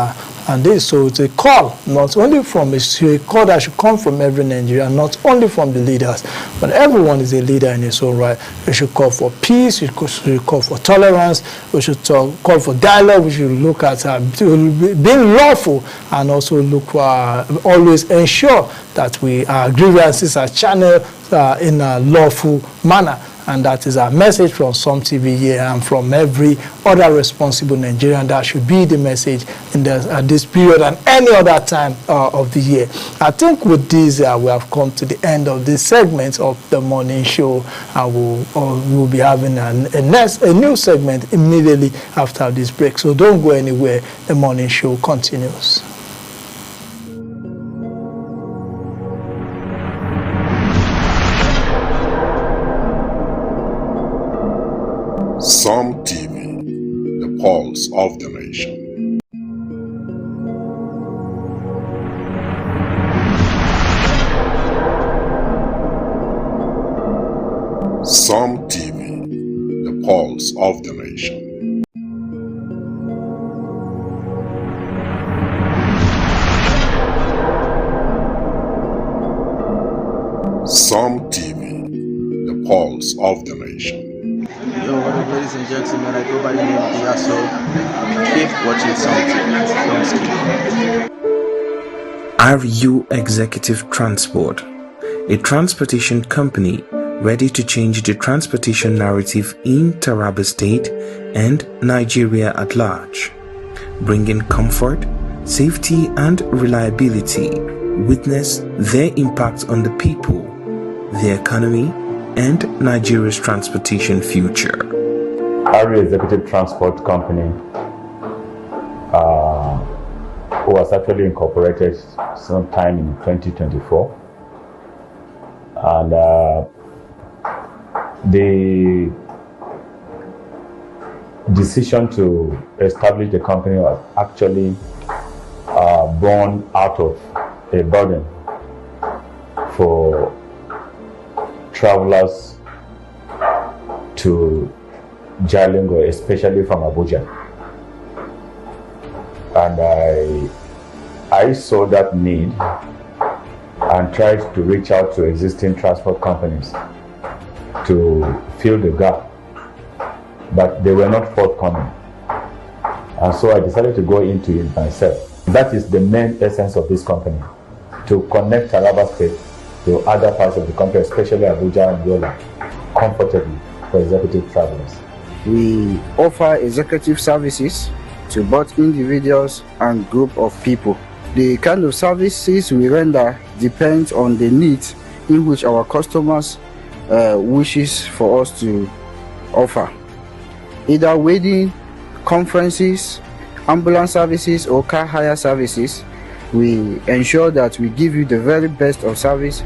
And this, so it's a call, not only from a call that should come from every Nigerian, not only from the leaders, but everyone is a leader in his own right. We should call for peace, we should call for tolerance, we should call for dialogue, we should look at being lawful, and also look always ensure that our grievances are channeled in a lawful manner. And that is our message from Some TV here and from every other responsible Nigerian. That should be the message at this period and any other time of the year. I think with this, we have come to the end of this segment of the morning show. We'll be having a new segment immediately after this break. So don't go anywhere. The morning show continues. Some TV, the pulse of the nation. Some TV, the pulse of the nation. the pulse of the nation. Yo, what up, ladies and gentlemen? I go by the name of Diaso. Keep watching something. Don't skip. RU Executive Transport, a transportation company ready to change the transportation narrative in Taraba State and Nigeria at large, bringing comfort, safety and reliability. Witness their impact on the people, the economy, and Nigeria's transportation future. RU Executive Transport Company was actually incorporated sometime in 2024, and the decision to establish the company was actually born out of a burden for travelers to Jalingo, especially from Abuja. And I saw that need and tried to reach out to existing transport companies to fill the gap, but they were not forthcoming. And so I decided to go into it myself. That is the main essence of this company, to connect Taraba State to other parts of the country, especially Abuja and Yola, comfortably for executive travelers. We offer executive services to both individuals and group of people. The kind of services we render depends on the needs in which our customers wishes for us to offer. Either wedding, conferences, ambulance services or car hire services, we ensure that we give you the very best of service.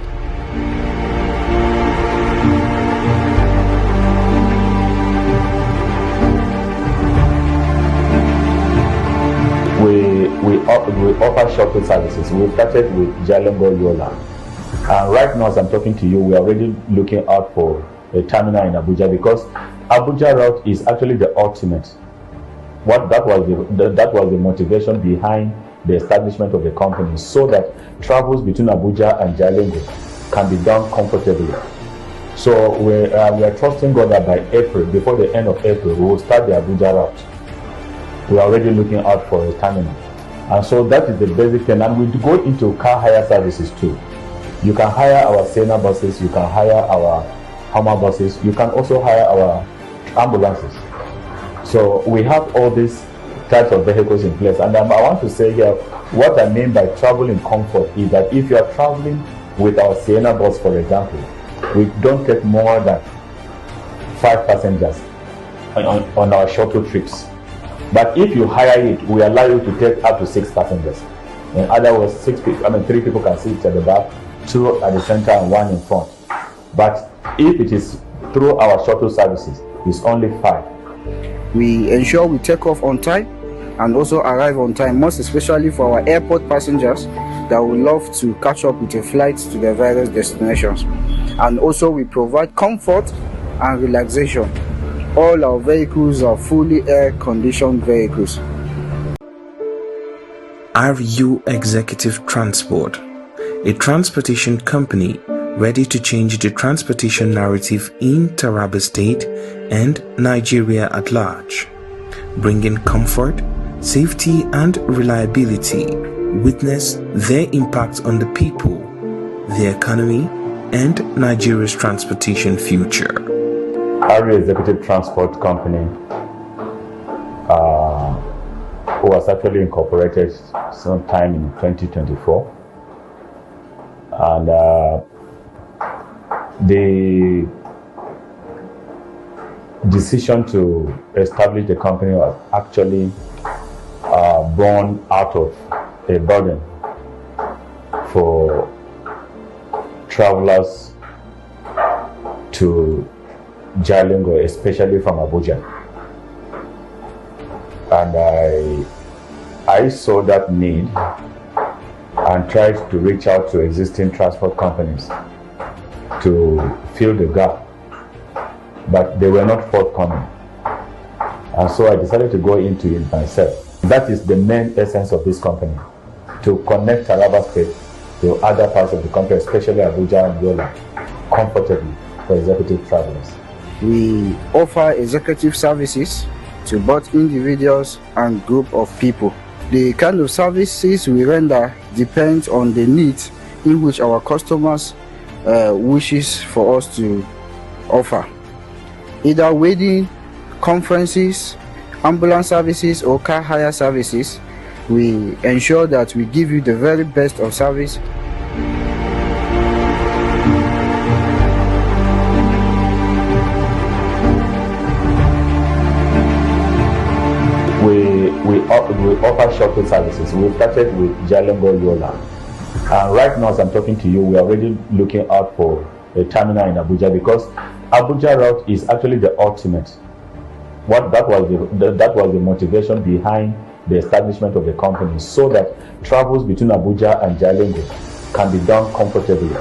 We offer shuttle services. We started with Jalingo Yola, and right now as I'm talking to you, we are already looking out for a terminal in Abuja, because Abuja route is actually the ultimate. That was the motivation behind the establishment of the company, so that travels between Abuja and Jalingo can be done comfortably. So we are trusting God that by April, before the end of April, we will start the Abuja route. We are already looking out for a terminal. And so that is the basic thing. And we go into car hire services too. You can hire our Sienna buses, you can hire our Hummer buses, you can also hire our ambulances. So we have all these types of vehicles in place. And I want to say here, what I mean by travel in comfort is that if you are traveling with our Sienna bus, for example, we don't take more than 5 passengers on our shuttle trips. But if you hire it, we allow you to take up to 6 passengers. In other words, 3 people can sit at the back, 2 at the center and 1 in front. But if it is through our shuttle services, it's only 5. We ensure we take off on time and also arrive on time, most especially for our airport passengers that would love to catch up with a flight to their various destinations. And also we provide comfort and relaxation. All our vehicles are fully air-conditioned vehicles. RU Executive Transport, a transportation company ready to change the transportation narrative in Taraba State and Nigeria at large, bringing comfort, safety and reliability. Witness their impact on the people, the economy, and Nigeria's transportation future. RU Executive Transport Company was actually incorporated sometime in 2024, and the decision to establish the company was actually born out of a burden for travelers to Jalingo, especially from Abuja. And I saw that need and tried to reach out to existing transport companies to fill the gap, but they were not forthcoming. And so I decided to go into it myself. That is the main essence of this company, to connect Taraba State to other parts of the country, especially Abuja and Yola, comfortably for executive travelers. We offer executive services to both individuals and group of people. The kind of services we render depends on the needs in which our customers wishes for us to offer. Either wedding, conferences, ambulance services or car hire services, we ensure that we give you the very best of service. We offer shuttle services. We started with Jalingo Yola. And right now, as I'm talking to you, we are already looking out for a terminal in Abuja, because Abuja route is actually the ultimate. That was the motivation behind the establishment of the company, so that travels between Abuja and Jalingo can be done comfortably.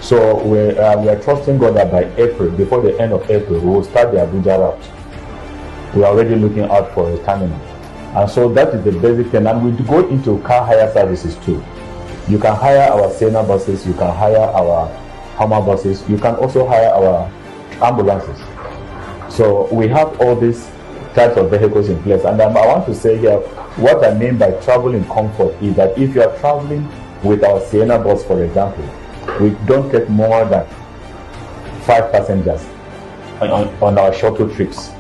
So we are trusting God that by April, before the end of April, we will start the Abuja route. We are already looking out for a terminal. And so that is the basic thing. And we go into car hire services too. You can hire our Sienna buses, you can hire our Hummer buses, you can also hire our ambulances. So we have all these types of vehicles in place. And I want to say here, what I mean by travel in comfort is that if you are traveling with our Sienna bus, for example, we don't take more than 5 passengers on our shuttle trips.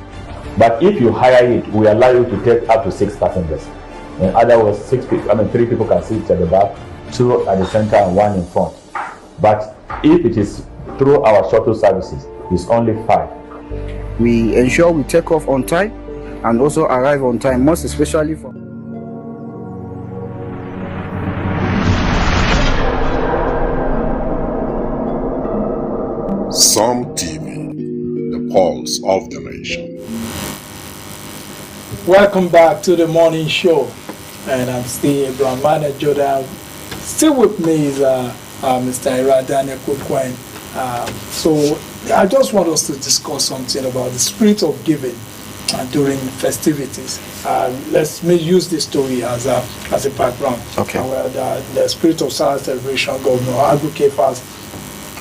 But if you hire it, we allow you to take up to 6 passengers. In other words, 3 people can sit at the back, 2 at the center and 1 in front. But if it is through our shuttle services, it's only 5. We ensure we take off on time and also arrive on time, most especially for Some TV, the pulse of the nation. Welcome back to the morning show, and I'm still Abraham Manajoda. Still with me is Mr. Ira Daniel Kukwen. So I just want us to discuss something about the spirit of giving during festivities. Let me use this story as a background. Okay. Where the spirit of Salah celebration, Governor Agu Kefas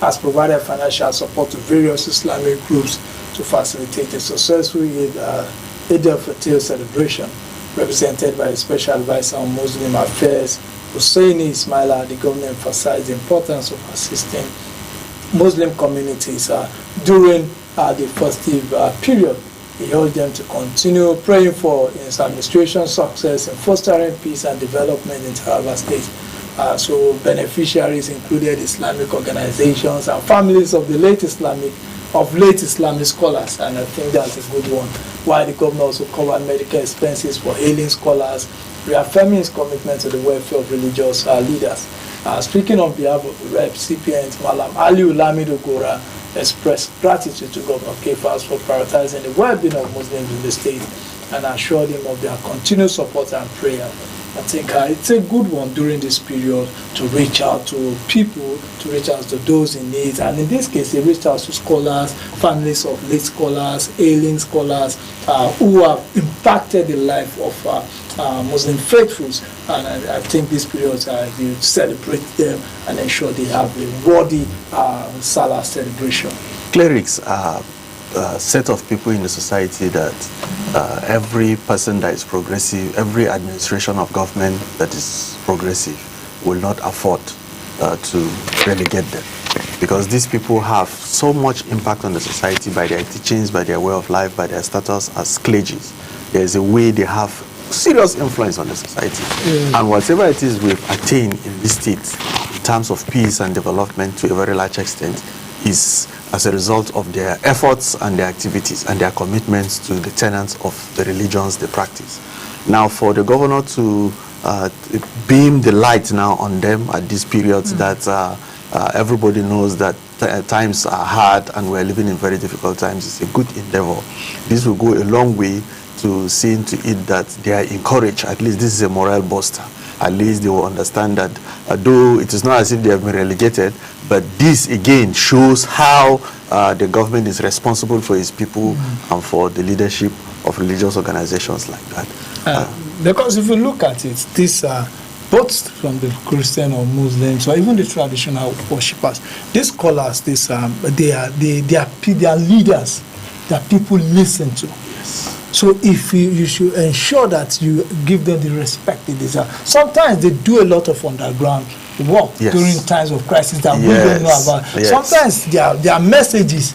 has provided financial support to various Islamic groups to facilitate a successful Eid al-Fitr celebration, represented by a special advisor on Muslim affairs, Husseini Ismaila. The governor emphasized the importance of assisting Muslim communities during the festive period. He urged them to continue praying for his administration's success in fostering peace and development in Taraba State. So beneficiaries included Islamic organizations and families of the late Islamic scholars, and I think that's a good one. While the governor also covered medical expenses for ailing scholars, reaffirming his commitment to the welfare of religious leaders. Speaking on behalf of the recipient, Malam Ali Ulamido Gora expressed gratitude to Governor Kefas for prioritizing the well-being of Muslims in the state and assured him of their continued support and prayer. I think it's a good one during this period to reach out to people, to reach out to those in need. And in this case, they reached out to scholars, families of late scholars, ailing scholars, who have impacted the life of Muslim faithfuls. And I think this period, you celebrate them and ensure they have a worthy Salah celebration. Clerics are a set of people in the society that every person that is progressive, every administration of government that is progressive will not afford to relegate them, because these people have so much impact on the society by their teachings, by their way of life, by their status as clergies. There is a way they have serious influence on the society. And whatever it is we've attained in this state in terms of peace and development to a very large extent is as a result of their efforts and their activities and their commitments to the tenets of the religions they practice. Now, for the governor to beam the light now on them at these periods that everybody knows that times are hard and we're living in very difficult times, it's a good endeavor. This will go a long way to seeing to it that they are encouraged. At least this is a morale booster. At least they will understand that though it is not as if they have been relegated, but this again shows how the government is responsible for its people and for the leadership of religious organizations like that. Because if you look at it, this both from the Christian or Muslims or even the traditional worshippers. These scholars, they are leaders that people listen to. So if you should ensure that you give them the respect they deserve. Sometimes they do a lot of underground work during times of crisis that we don't know about. Sometimes their messages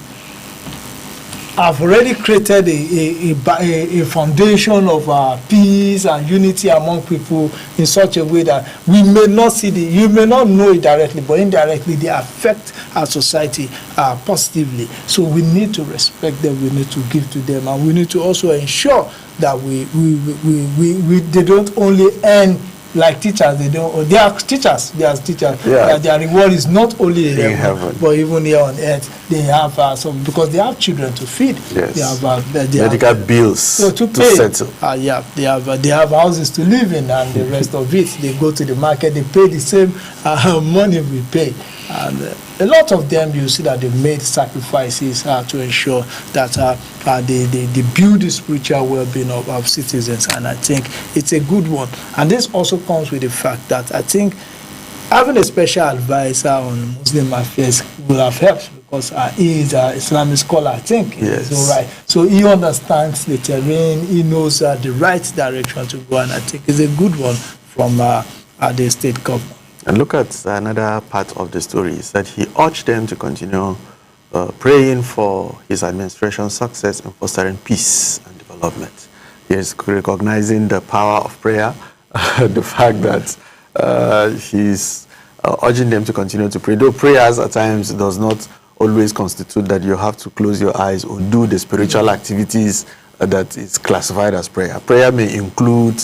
have already created a foundation of peace and unity among people in such a way that we may not see you may not know it directly, but indirectly they affect our society positively. So we need to respect them, we need to give to them, and we need to also ensure that they don't only earn like teachers. They are teachers. Their reward is not only in heaven, but even here on earth. They have because they have children to feed. Yes. They have medical bills to pay. Settle. They have houses to live in, and the rest of it, they go to the market. They pay the same money we pay. And a lot of them, you see that they made sacrifices to ensure that they build the spiritual well-being of citizens, and I think it's a good one. And this also comes with the fact that I think having a special advisor on Muslim affairs will have helped, because he is an Islamic scholar, I think. Yes. So, right. So he understands the terrain, he knows the right direction to go, and I think it's a good one from the state government. And look at another part of the story, is that he urged them to continue praying for his administration's success in fostering peace and development. He is recognizing the power of prayer, the fact that he's urging them to continue to pray. Though prayers at times does not always constitute that you have to close your eyes or do the spiritual activities that is classified as prayer. Prayer may include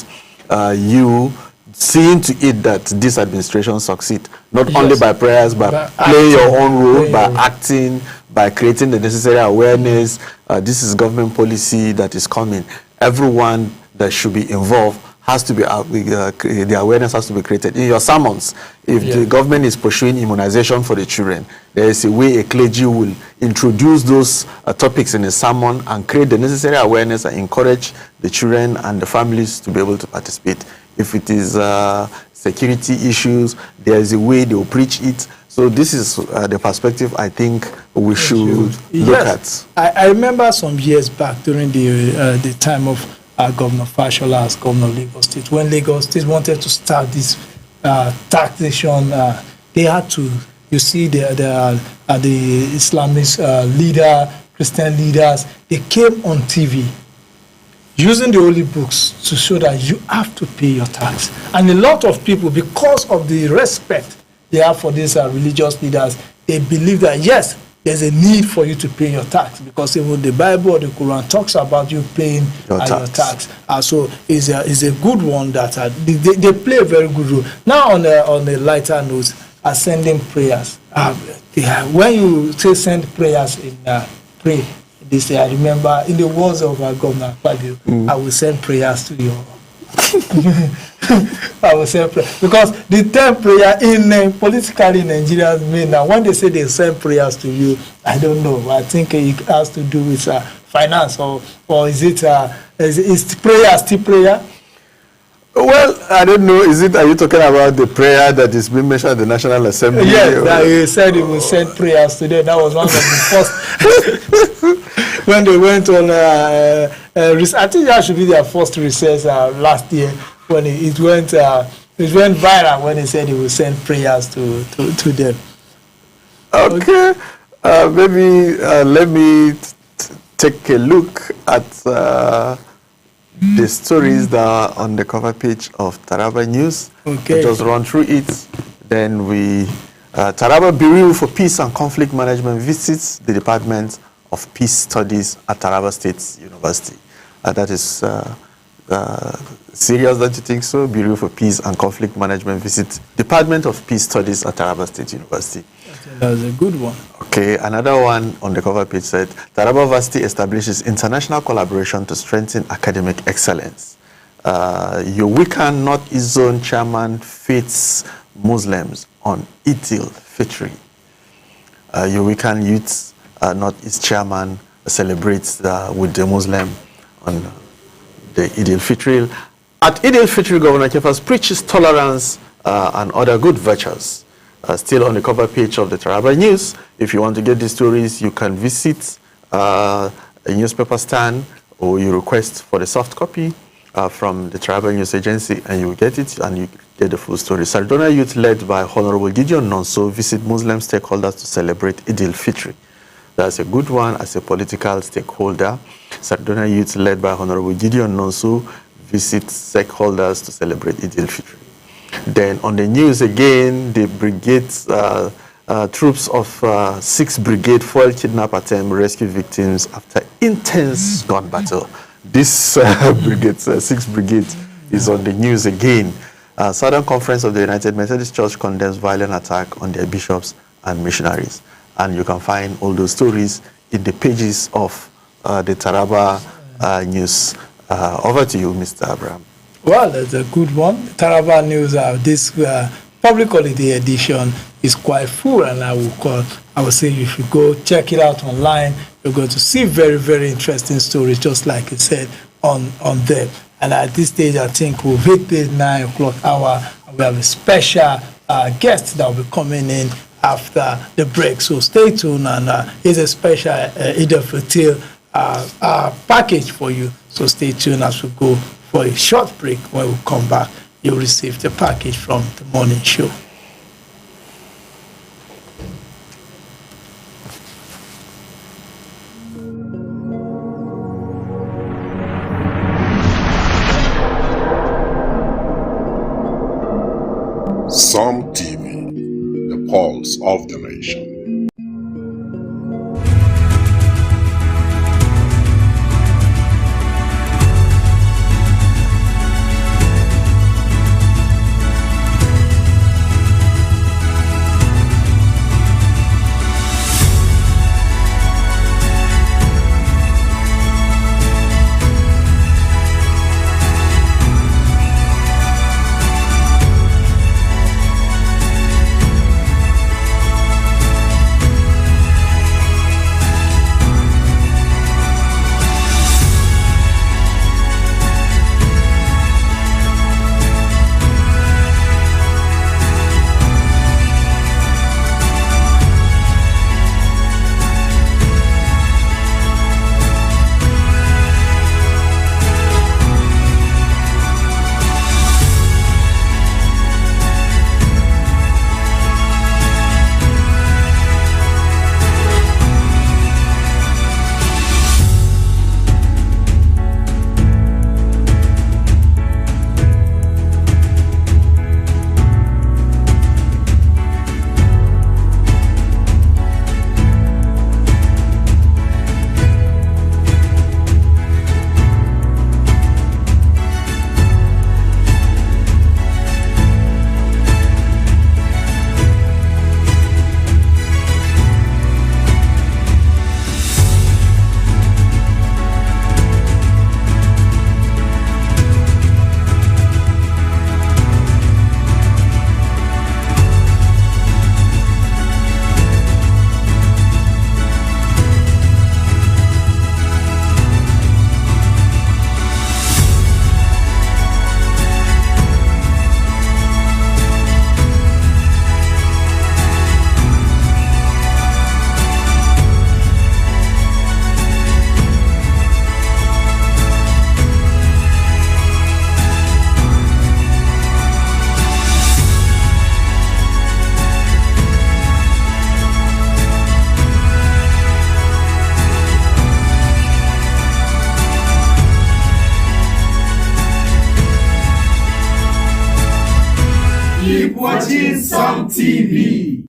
you seeing to it that this administration succeed, not only by prayers, but play your own role, by acting, by creating the necessary awareness. This is government policy that is coming. Everyone that should be involved has to be, the awareness has to be created. In your sermons, if the government is pursuing immunization for the children, there is a way a clergy will introduce those topics in a sermon and create the necessary awareness and encourage the children and the families to be able to participate. If it is security issues, there is a way they will preach it. So this is the perspective I think we should look at. I remember some years back during the time of Governor Fashola as governor of Lagos State, when Lagos State wanted to start this taxation, they had to, you see, the Islamist leader, Christian leaders, they came on TV using the holy books to show that you have to pay your tax. And a lot of people, because of the respect they have for these religious leaders, they believe that, yes, there's a need for you to pay your tax, because even the Bible or the Quran talks about you paying your tax. So it's a good one that they play a very good role. Now on the lighter note, sending prayers. When you say send prayers in pray, they say, I remember in the words of Governor Akpabio, I will send prayers to you. I will send prayers. Because the term prayer in politically in Nigeria mean now, when they say they send prayers to you, I don't know. I think it has to do with finance, or is prayer still prayer? Well, I don't know. Are you talking about the prayer that is being mentioned at the National Assembly? Yes, he said he will send prayers today. That was one of the first. When they went on, I think that should be their first recess last year, when it went viral when he said he will send prayers to them. Okay, maybe let me take a look at the stories that are on the cover page of Taraba News. Okay. Just run through it. Then Taraba Bureau for Peace and Conflict Management visits the Department of Peace Studies at Taraba State University. That is serious, don't you think so? Bureau for Peace and Conflict Management visits Department of Peace Studies at Taraba State University. That's a good one. Okay, another one on the cover page said, Taraba University establishes international collaboration to strengthen academic excellence. Yowikan North-East Zone Chairman feeds Muslims on Eid al-Fitr. Yowikan Youth North-East Chairman celebrates with the Muslim on the Eid al-Fitr. At Eid al-Fitr, Governor Kefas preaches tolerance and other good virtues. Still on the cover page of the Taraba News. If you want to get these stories, you can visit a newspaper stand, or you request for the soft copy from the Taraba News Agency, and you will get it and you get the full story. Sardauna Youth, led by Honorable Gideon Nonso, visit Muslim stakeholders to celebrate Eid al-Fitr. That's a good one as a political stakeholder. Sardauna Youth, led by Honorable Gideon Nonso, visit stakeholders to celebrate Eid al-Fitr. Then on the news again, the brigades, troops of 6th Brigade foil kidnap attempt rescue victims after intense gun battle. This brigade, 6th Brigade, is on the news again. Southern Conference of the United Methodist Church condemns violent attack on their bishops and missionaries. And you can find all those stories in the pages of the Taraba News. Over to you, Mr. Abraham. Well, that's a good one. Taraba News, this public holiday edition is quite full, and I would say if you go check it out online, you're going to see very, very interesting stories, just like it said on there. And at this stage, I think we've hit the 9 o'clock hour, and we have a special guest that will be coming in after the break. So stay tuned, and it's a special Eid al-Fitr package for you. So stay tuned as we go for a short break. When we come back, you'll receive the package from the morning show. Psalm TV, the pulse of the nation. Keep watching Psalm TV.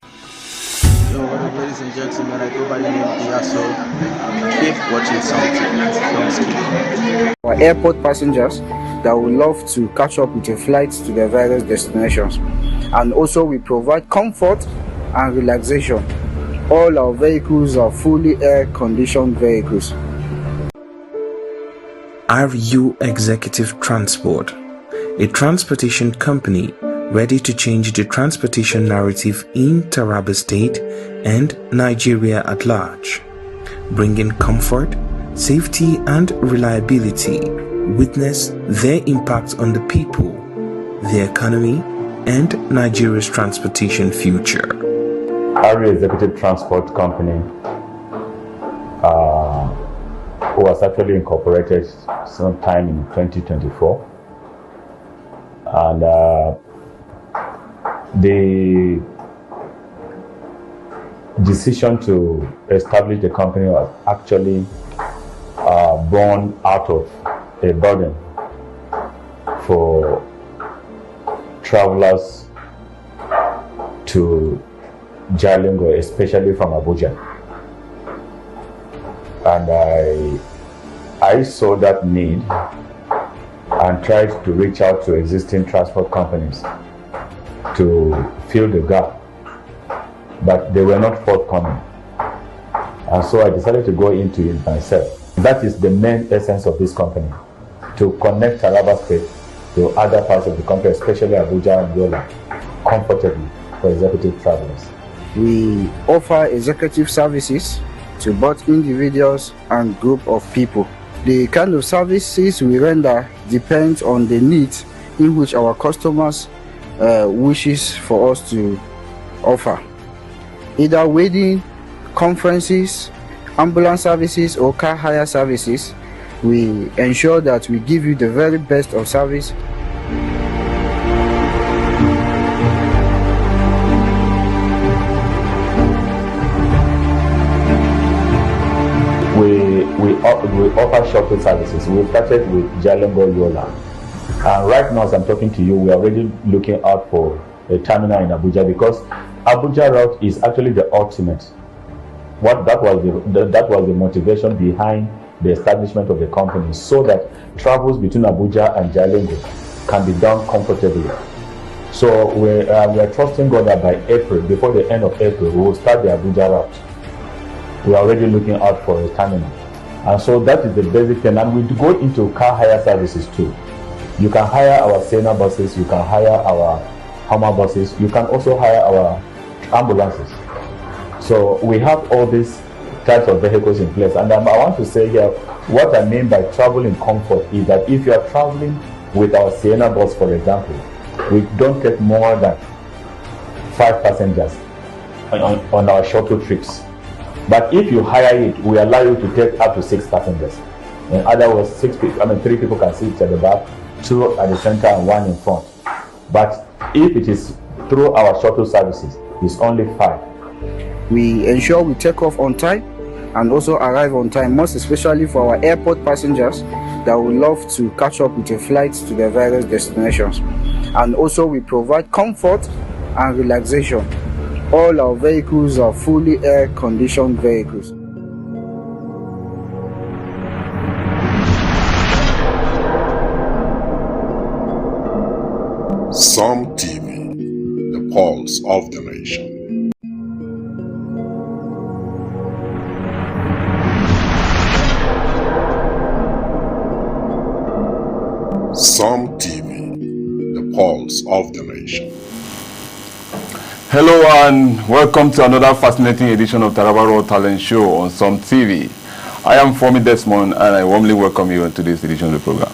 Yo, what up, ladies and gentlemen? I go by the name of Diaso. Keep watching Psalm TV. Our airport passengers that would love to catch up with a flight to their various destinations. And also we provide comfort and relaxation. All our vehicles are fully air-conditioned vehicles. RU Executive Transport, a transportation company ready to change the transportation narrative in Taraba State and Nigeria at large, bringing comfort, safety and reliability witness their impact on the people, the economy, and Nigeria's transportation future. Ari Executive Transport Company, who was actually incorporated sometime in 2024, and the decision to establish the company was actually born out of a burden for travelers to Jalingo, especially from Abuja. And I saw that need and tried to reach out to existing transport companies to fill the gap, but they were not forthcoming. And so I decided to go into it myself. That is the main essence of this company, to connect Taraba State to other parts of the country, especially Abuja and Yola, comfortably for executive travelers. We offer executive services to both individuals and group of people. The kind of services we render depends on the needs in which our customers wishes for us to offer. Either wedding, conferences, ambulance services, or car hire services, we ensure that we give you the very best of service. We offer shuttle services. We started with Jalingo Yola, and right now as I'm talking to you, we are already looking out for a terminal in Abuja, because Abuja route is actually the ultimate. That was the motivation behind the establishment of the company, so that travels between Abuja and Jalingo can be done comfortably. So we are trusting God that by April, before the end of April, we will start the Abuja route. We are already looking out for a terminal. And so that is the basic thing. And we go into car hire services too. You can hire our Sienna buses, you can hire our Hummer buses, you can also hire our ambulances. So we have all these types of vehicles in place. And I want to say here, what I mean by travel in comfort is that if you are traveling with our Sienna bus, for example, we don't take more than 5 passengers on our shuttle trips. But if you hire it, we allow you to take up to 6 passengers. In other words, 3 people can sit at the back, 2 at the center, and 1 in front. But if it is through our shuttle services, it's only 5. We ensure we take off on time and also arrive on time, most especially for our airport passengers that would love to catch up with a flight to their various destinations. And also we provide comfort and relaxation. All our vehicles are fully air-conditioned vehicles. Some TV, the pulse of the nation. Some TV, the pulse of the nation. Hello and welcome to another fascinating edition of Taraba Raw Talent Show on Some TV. I am Fomi Desmond and I warmly welcome you into this edition of the program.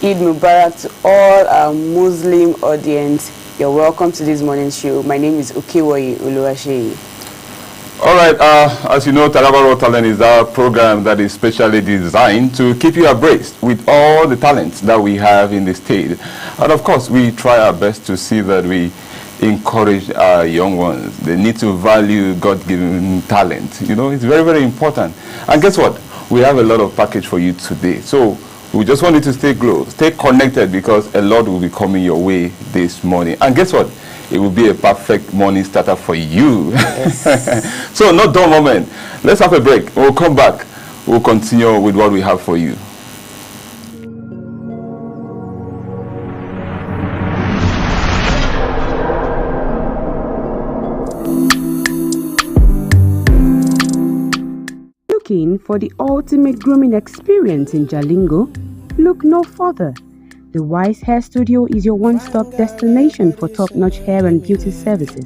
Eid Mubarak to all our Muslim audience. You're welcome to this morning's show. My name is Okewoyi Oluwaseyi. All right, as you know, Taraba Raw Talent is our program that is specially designed to keep you abreast with all the talents that we have in the state. And of course, we try our best to see that we encourage our young ones. They need to value God-given talent. You know, it's very, very important. And guess what? We have a lot of package for you today. So we just want you to stay close, stay connected, because a lot will be coming your way this morning. And guess what? It will be a perfect morning starter for you. Yes. So not dull moment. Let's have a break. We'll come back. We'll continue with what we have for you. Looking for the ultimate grooming experience in Jalingo? Look no further. The Wise Hair Studio is your one-stop destination for top-notch hair and beauty services.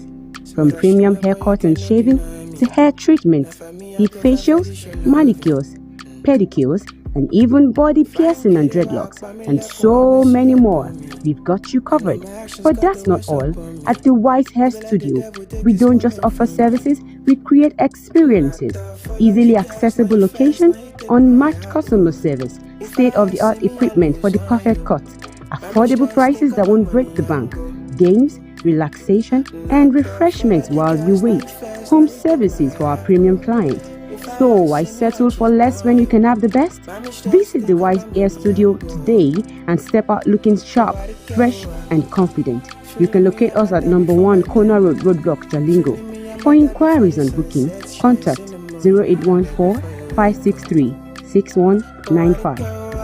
From premium haircut and shaving to hair treatments, deep facials, manicures, pedicures, and even body piercing and dreadlocks, and so many more. We've got you covered. But that's not all. At the Wise Hair Studio, we don't just offer services, we create experiences. Easily accessible location, unmatched customer service, state-of-the-art equipment for the perfect cut, affordable prices that won't break the bank, games, relaxation, and refreshments while you wait, home services for our premium clients. So why settle for less when you can have the best? Visit the Wise Hair Studio today and step out looking sharp, fresh, and confident. You can locate us at number 1 Kona Road, Roadblock, Jalingo. For inquiries and booking, contact 0814-563-6195.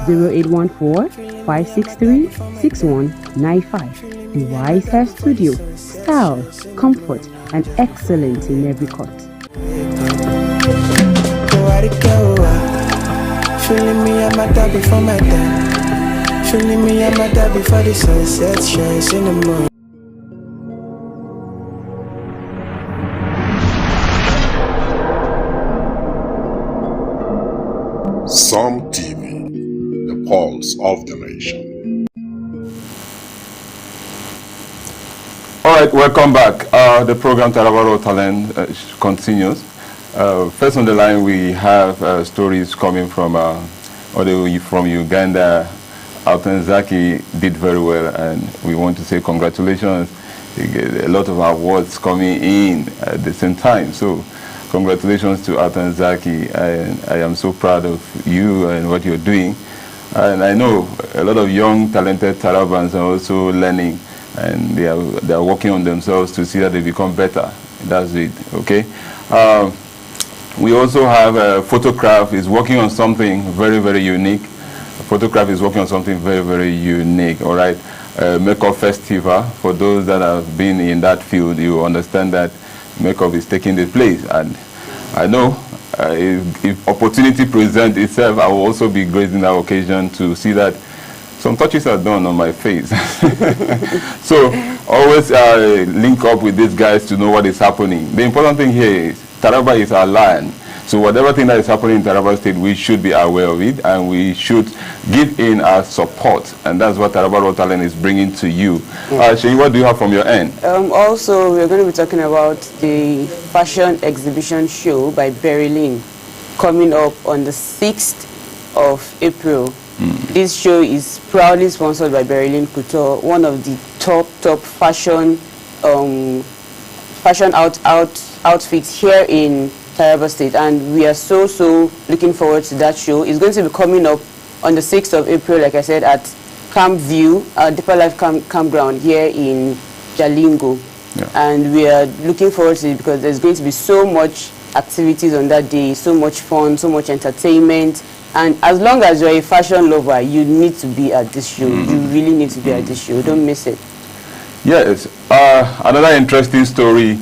0814-563-6195. The Wise Hair Studio. Style, comfort, and excellence in every cut. Feeling me, I'm a dab before my time. Feeling me, I'm a dab before the sunset shines in the morning. Some TV, the pulse of the nation. All right, welcome back. The program Taraba Raw Talent continues. First on the line, we have stories coming from all the way from Uganda. Alton Zaki did very well, and we want to say congratulations. You get a lot of awards coming in at the same time. So congratulations to Alton Zaki, and I am so proud of you and what you're doing. And I know a lot of young, talented Tarabans are also learning, and they are working on themselves to see that they become better. That's it, okay? We also have Photograph is working on something very, very unique. Photograph is working on something very, very unique, all right? Makeup Festival, for those that have been in that field, you understand that makeup is taking the place. And I know if opportunity presents itself, I will also be gracing that occasion to see that some touches are done on my face. So always link up with these guys to know what is happening. The important thing here is Taraba is our land. So whatever thing that is happening in Taraba State, we should be aware of it, and we should give in our support. And that's what Taraba Raw Talent is bringing to you. Sheyi, what do you have from your end? Also, we're going to be talking about the fashion exhibition show by Berylin coming up on the 6th of April. This show is proudly sponsored by Berylin Couture, one of the top fashion outfits here in Taraba State, and we are so looking forward to that show. It's going to be coming up on the 6th of April, like I said, at Camp View, Deeper Life Campground here in Jalingo. Yeah. And we are looking forward to it because there's going to be so much activities on that day, so much fun, so much entertainment. And as long as you're a fashion lover, you need to be at this show. You really need to be at this show. Don't miss it. Yes. Another interesting story.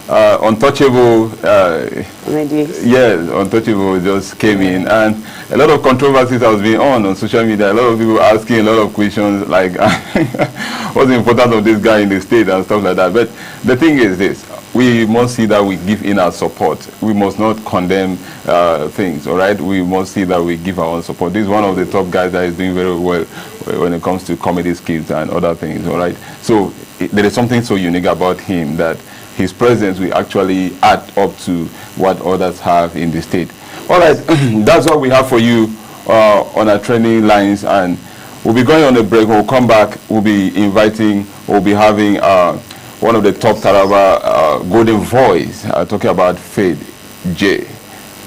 Untouchable, Untouchable just came in, and a lot of controversies has been on social media. A lot of people asking a lot of questions like, what's the importance of this guy in the state and stuff like that. But the thing is this: we must see that we give in our support. We must not condemn things, all right? We must see that we give our own support. This is one of the top guys that is doing very well when it comes to comedy skills and other things, all right? So there is something so unique about him that his presence will actually add up to what others have in the state. All right, that's what we have for you on our training lines, and we'll be going on a break. We'll come back. We'll be having one of the top Taraba golden voice talking about Faith J.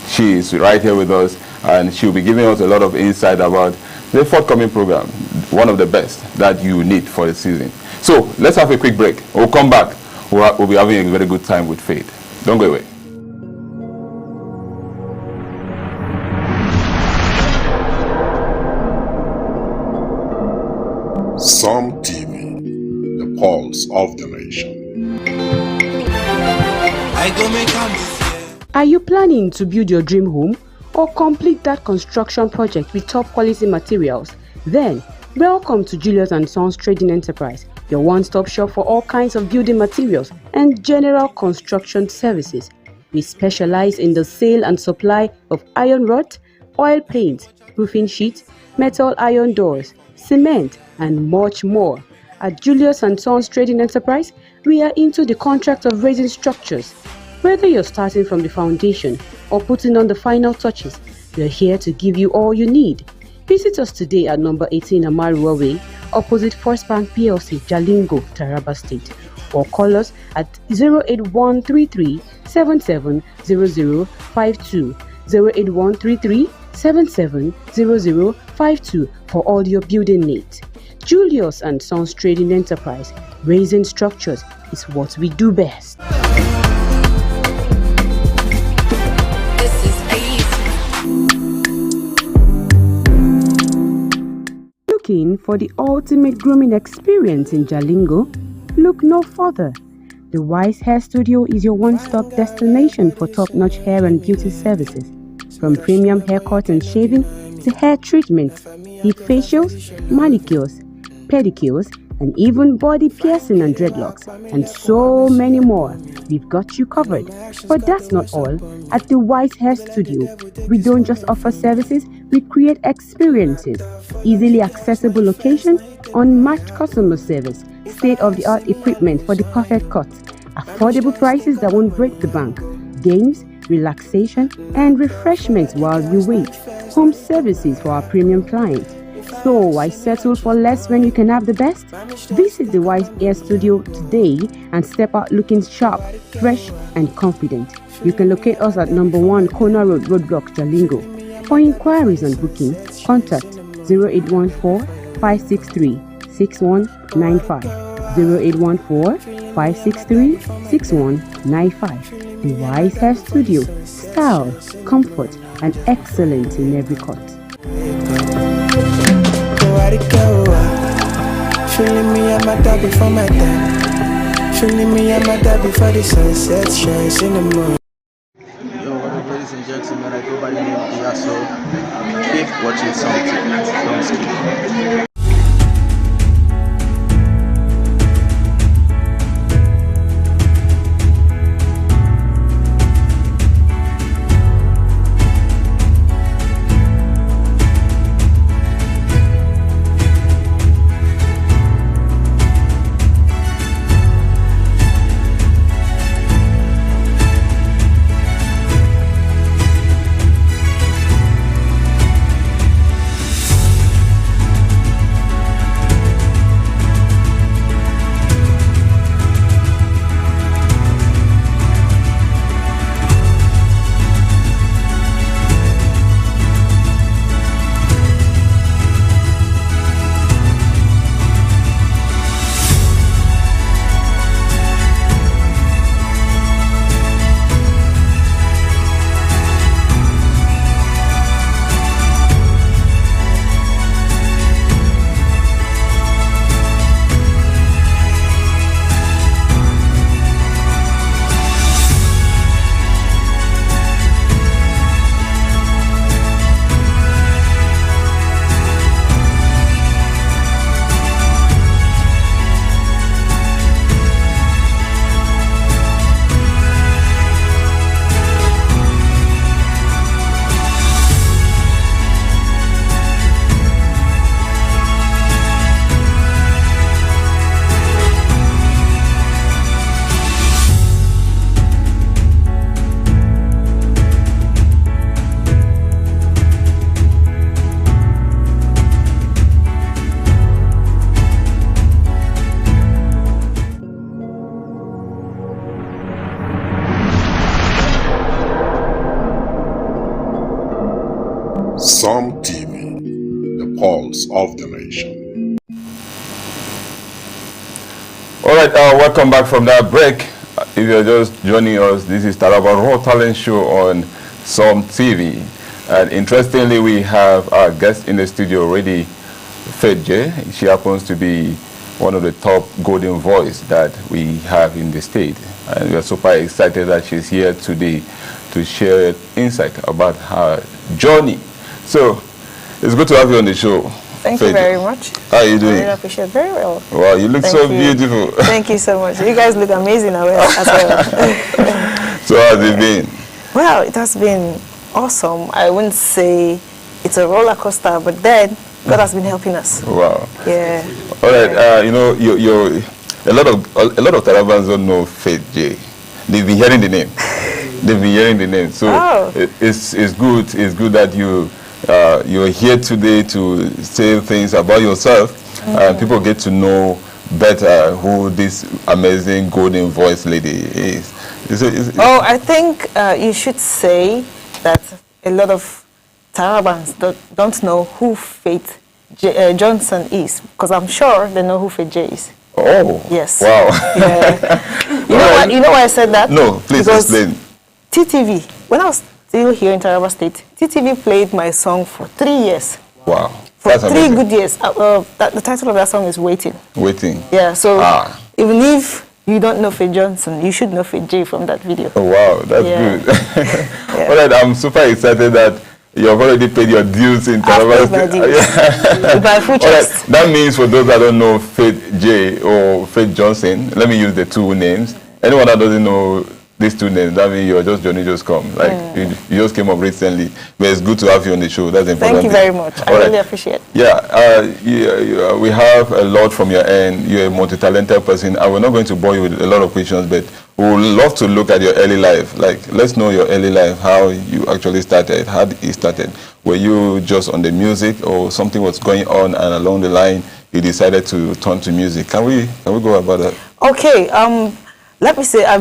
She is right here with us, and she'll be giving us a lot of insight about the forthcoming program, one of the best that you need for the season. So let's have a quick break. We'll come back. We'll be having a very good time with Faith. Don't go away. Some TV, the pulse of the nation. Are you planning to build your dream home or complete that construction project with top quality materials? Then, welcome to Julius & Sons Trading Enterprise, your one-stop shop for all kinds of building materials and general construction services. We specialize in the sale and supply of iron rod, oil paint, roofing sheet, metal iron doors, cement, and much more. At Julius & Sons Trading Enterprise, we are into the contract of raising structures. Whether you're starting from the foundation or putting on the final touches, we are here to give you all you need. Visit us today at number 18 Amaruwa Way, opposite First Bank PLC, Jalingo, Taraba State, or call us at 08133 770052, 08133 770052 for all your building needs. Julius & Sons Trading Enterprise, raising structures is what we do best. Looking for the ultimate grooming experience in Jalingo? Look no further. The Wise Hair Studio is your one-stop destination for top-notch hair and beauty services. From premium haircut and shaving to hair treatments, deep facials, manicures, pedicures, and even body piercing and dreadlocks, and so many more. We've got you covered. But that's not all. At the Wise Hair Studio, we don't just offer services, we create experiences. Easily accessible location, unmatched customer service, state-of-the-art equipment for the perfect cut, affordable prices that won't break the bank, games, relaxation, and refreshments while you wait, home services for our premium clients. So why settle for less when you can have the best? Visit the Wise Hair Studio today and step out looking sharp, fresh, and confident. You can locate us at number 1 Kona Road, Roadblock, Jalingo. For inquiries and booking, contact 0814-563-6195, 0814-563-6195. The Wise Hair Studio, style, comfort, and excellence in every cut. Feeling me, I'm a dab before my time. Feeling me, I'm a dab before the sunset shines in the moon. Yo, what up, ladies and gentlemen? I go by the name of Diaso. Keep watching something. Don't skip. Some TV, the pulse of the nation. All right, welcome back from that break. If you're just joining us, this is Taraba Raw Talent Show on Some TV. And interestingly, we have our guest in the studio already, Faith J. She happens to be one of the top golden voice that we have in the state. And we are super excited that she's here today to share insight about her journey. So, it's good to have you on the show. Thank you very much. How are you doing? I really appreciate it. Very well. Wow, you look so beautiful. Thank you so much. You guys look amazing as well. So how's it been? Well, it has been awesome. I wouldn't say it's a roller coaster, but then God has been helping us. Wow. Yeah. All right. You know, a lot of Tarabans don't know Faith J. They've been hearing the name. So it's good. It's good that you're here today to say things about yourself. People get to know better who this amazing golden voice lady is. I think you should say that a lot of Tarabans don't know who Faith Johnson is, because I'm sure they know who Faith J is. Oh. Yes. Wow. Yeah. You know why I said that? No, please explain. TTV, when I was still here in Taraba State, TTV played my song for 3 years. Wow. For 3 good years. The title of that song is Waiting. Waiting. Yeah, so even if you don't know Faith Johnson, you should know Faith J from that video. Oh, wow, that's good. All right, I'm super excited that you have already paid your dues in Taraba State. With my full chest. That means for those that don't know Faith J or Faith Johnson, let me use the 2 names. Anyone that doesn't know these 2 names, that means you're just Johnny Just Come. Like you just came up recently, but it's good to have you on the show. That's important. Thank you very much. I really appreciate it. Yeah, we have a lot from your end. You're a multi-talented person. We're not going to bore you with a lot of questions, but we would love to look at your early life. Like, let's know your early life, how you actually started, how it started. Were you just on the music, or something was going on, and along the line you decided to turn to music? Can we go about that? Okay. Let me say, I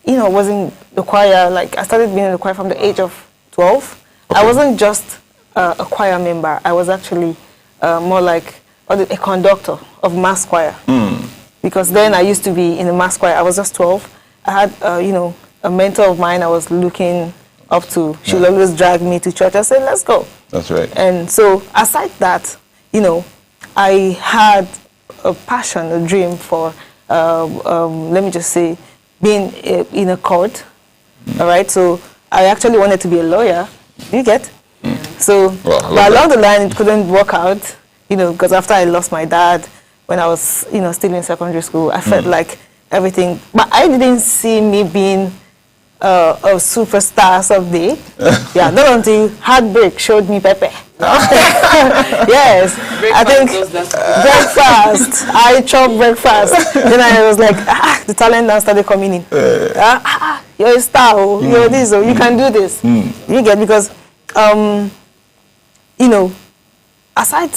was in the choir. Like, I started being in the choir from the age of 12. Okay. I wasn't just a choir member. I was actually more like a conductor of mass choir. Because then I used to be in the mass choir. I was just 12. I had, a mentor of mine I was looking up to. She would always drag me to church. I said, let's go. That's right. And so, aside that, I had a passion, a dream for, let me just say, being in a court. All right. So I actually wanted to be a lawyer. You get? So, but along the line, it couldn't work out. Because after I lost my dad when I was, still in secondary school, I felt like everything. But I didn't see me being a superstar someday. Yeah. Not until Heartbreak showed me Pepe. Yes, I think breakfast. I chopped breakfast. Then I was like, the talent now started coming in. You're a star. You're this. You can do this. You get, because, aside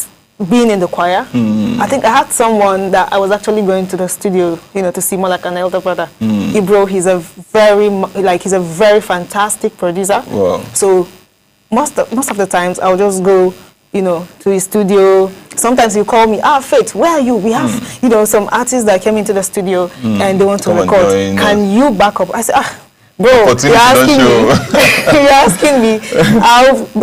being in the choir, I think I had someone that I was actually going to the studio, to see, more like an elder brother. Ibro, he's a very fantastic producer. Wow. So most of the times I'll just go, to his studio. Sometimes he'll call me, Faith, where are you? We have, some artists that came into the studio and they want to record. Can you back up? I said, bro, you're asking me. You're asking me.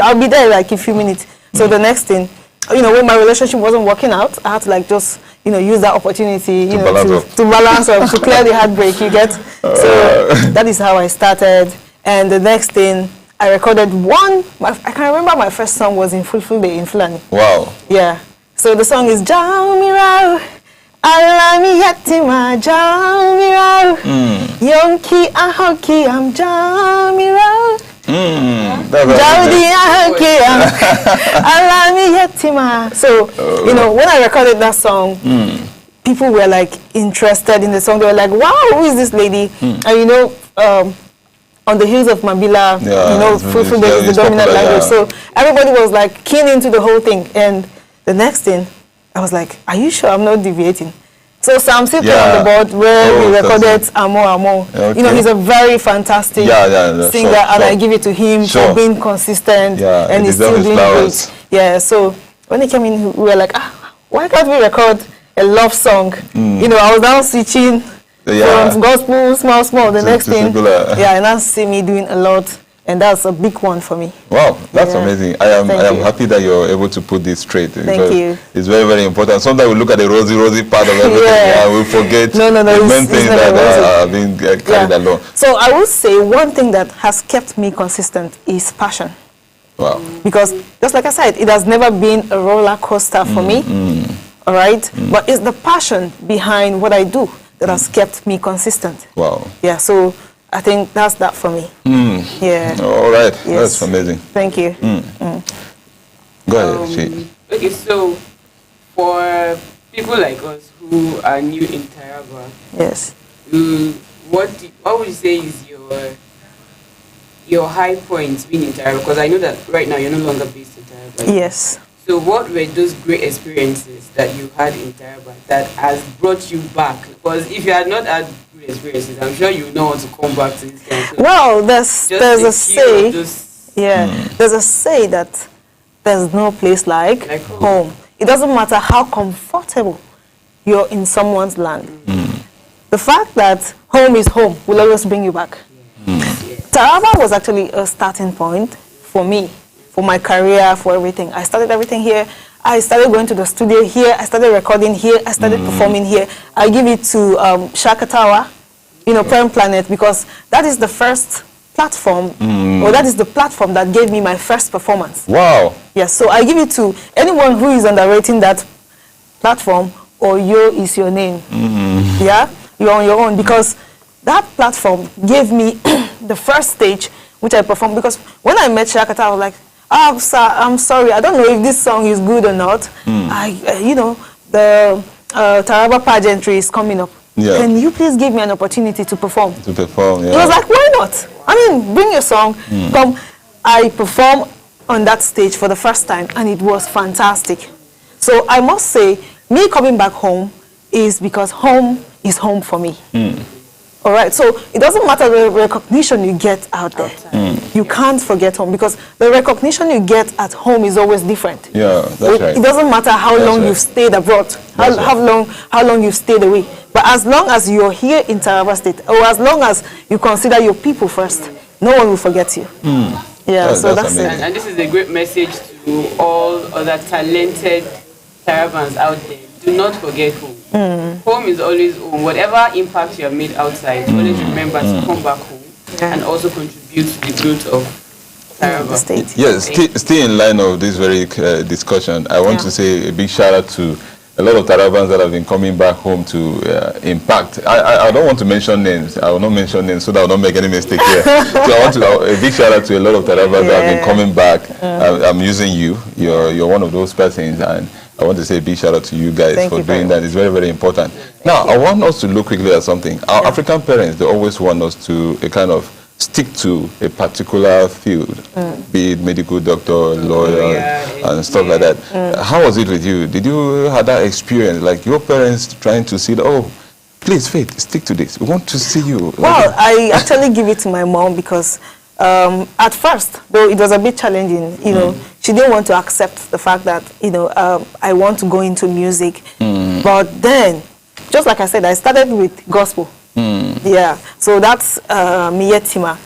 I'll be there like in a few minutes. So the next thing, when my relationship wasn't working out, I had to just, use that opportunity, to balance up, to clear the heartbreak, you get? So that is how I started. And the next thing, I recorded I can remember my first song was in Fulfulde in Fulani. Wow. Yeah. So the song is Jamirao, Alami Yatima, Jamirao, Yonki Ahoki, I'm Jamirao. Daudi Ahoki, Alami Yatima. So, when I recorded that song, people were like interested in the song. They were like, wow, who is this lady? And on the hills of Mambila, Fulfulde is the dominant language. So everybody was like keen into the whole thing. And the next thing, I was like, are you sure I'm not deviating? So Sam Sipe on the board where we recorded Amo. Okay. He's a very fantastic singer, and I give it to him for being consistent and he's still doing great. Yeah, so when he came in, we were like, why can't we record a love song? I was now switching from gospel, small, the next thing. And now see me doing a lot, and that's a big one for me. Wow, that's amazing. I am happy that you're able to put this straight. Thank you. It's very, very important. Sometimes we look at the rosy part of everything and we forget the main things that are being carried along. So I would say one thing that has kept me consistent is passion. Wow. Because just like I said, it has never been a roller coaster for me. All right? But it's the passion behind what I do that has kept me consistent. Wow. Yeah, so I think that's that for me. Yeah. All right. Yes. That's amazing. Thank you. Go ahead, Shi. Okay, so for people like us who are new in Taraba, yes, what would you say is your high points being in Taraba? Because I know that right now you're no longer based in Taraba. Yes. So what were those great experiences that you had in Taraba that has brought you back? Because if you had not had great experiences, I'm sure you know how to come back to this kind of. Well, there's a say. There's a say that there's no place like home. It doesn't matter how comfortable you're in someone's land. The fact that home is home will always bring you back. Taraba was actually a starting point for me, for my career, for everything. I started everything here. I started going to the studio here. I started recording here. I started performing here. I give it to Shakatawa, Prime Planet, because that is the first platform, or that is the platform that gave me my first performance. Wow. Yes, so I give it to anyone who is underrating that platform, or Yo is your name. Yeah, you're on your own, because that platform gave me the first stage which I performed. Because when I met Shakata, I was like, oh, sir, I'm sorry, I don't know if this song is good or not. The Taraba pageantry is coming up. Yeah. Can you please give me an opportunity to perform? To perform, yeah. He was like, why not? I mean, bring your song, come. I performed on that stage for the first time, and it was fantastic. So I must say, me coming back home is because home is home for me. All right, so it doesn't matter the recognition you get out there. You can't forget home, because the recognition you get at home is always different. Yeah, that's right. It doesn't matter how long you've stayed abroad, how long you've stayed away. But as long as you're here in Taraba State, or as long as you consider your people first, no one will forget you. Yeah, so that's it. And this is a great message to all other talented Tarabans out there. Do not forget home. Home is always home. Whatever impact you have made outside, always remember to come back home and also contribute to the growth of Taraba State. Yes, still in line of this very discussion, I want to say a big shout out to a lot of Tarabans that have been coming back home to impact. I don't want to mention names. I will not mention names so that I will not make any mistake here. So I want to a big shout out to a lot of Tarabans that have been coming back. I'm using you. You're one of those persons, and I want to say a big shout out to you guys for doing that. It's very, very important. Now, I want us to look quickly at something. Our African parents, they always want us to kind of stick to a particular field, be it medical doctor, lawyer, and stuff like that. How was it with you? Did you have that experience, like your parents trying to see, oh, please, Faith, stick to this. We want to see you. Well, I actually give it to my mom, because at first, though it was a bit challenging, she didn't want to accept the fact that, I want to go into music. But then, just like I said, I started with gospel. Yeah, so that's Miyetima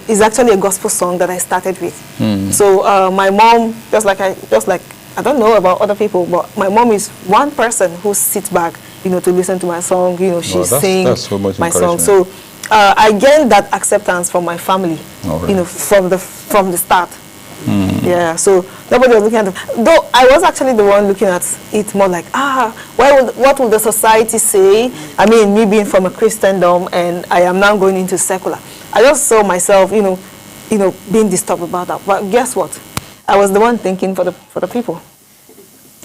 is actually a gospel song that I started with. So my mom, just like I don't know about other people, but my mom is one person who sits back, to listen to my song. She sings so my song. So I gained that acceptance from my family, from the start. Yeah, so nobody was looking at it. Though I was actually the one looking at it more like, what would the society say? I mean, me being from a Christendom and I am now going into secular. I just saw myself, being disturbed about that. But guess what? I was the one thinking for the people.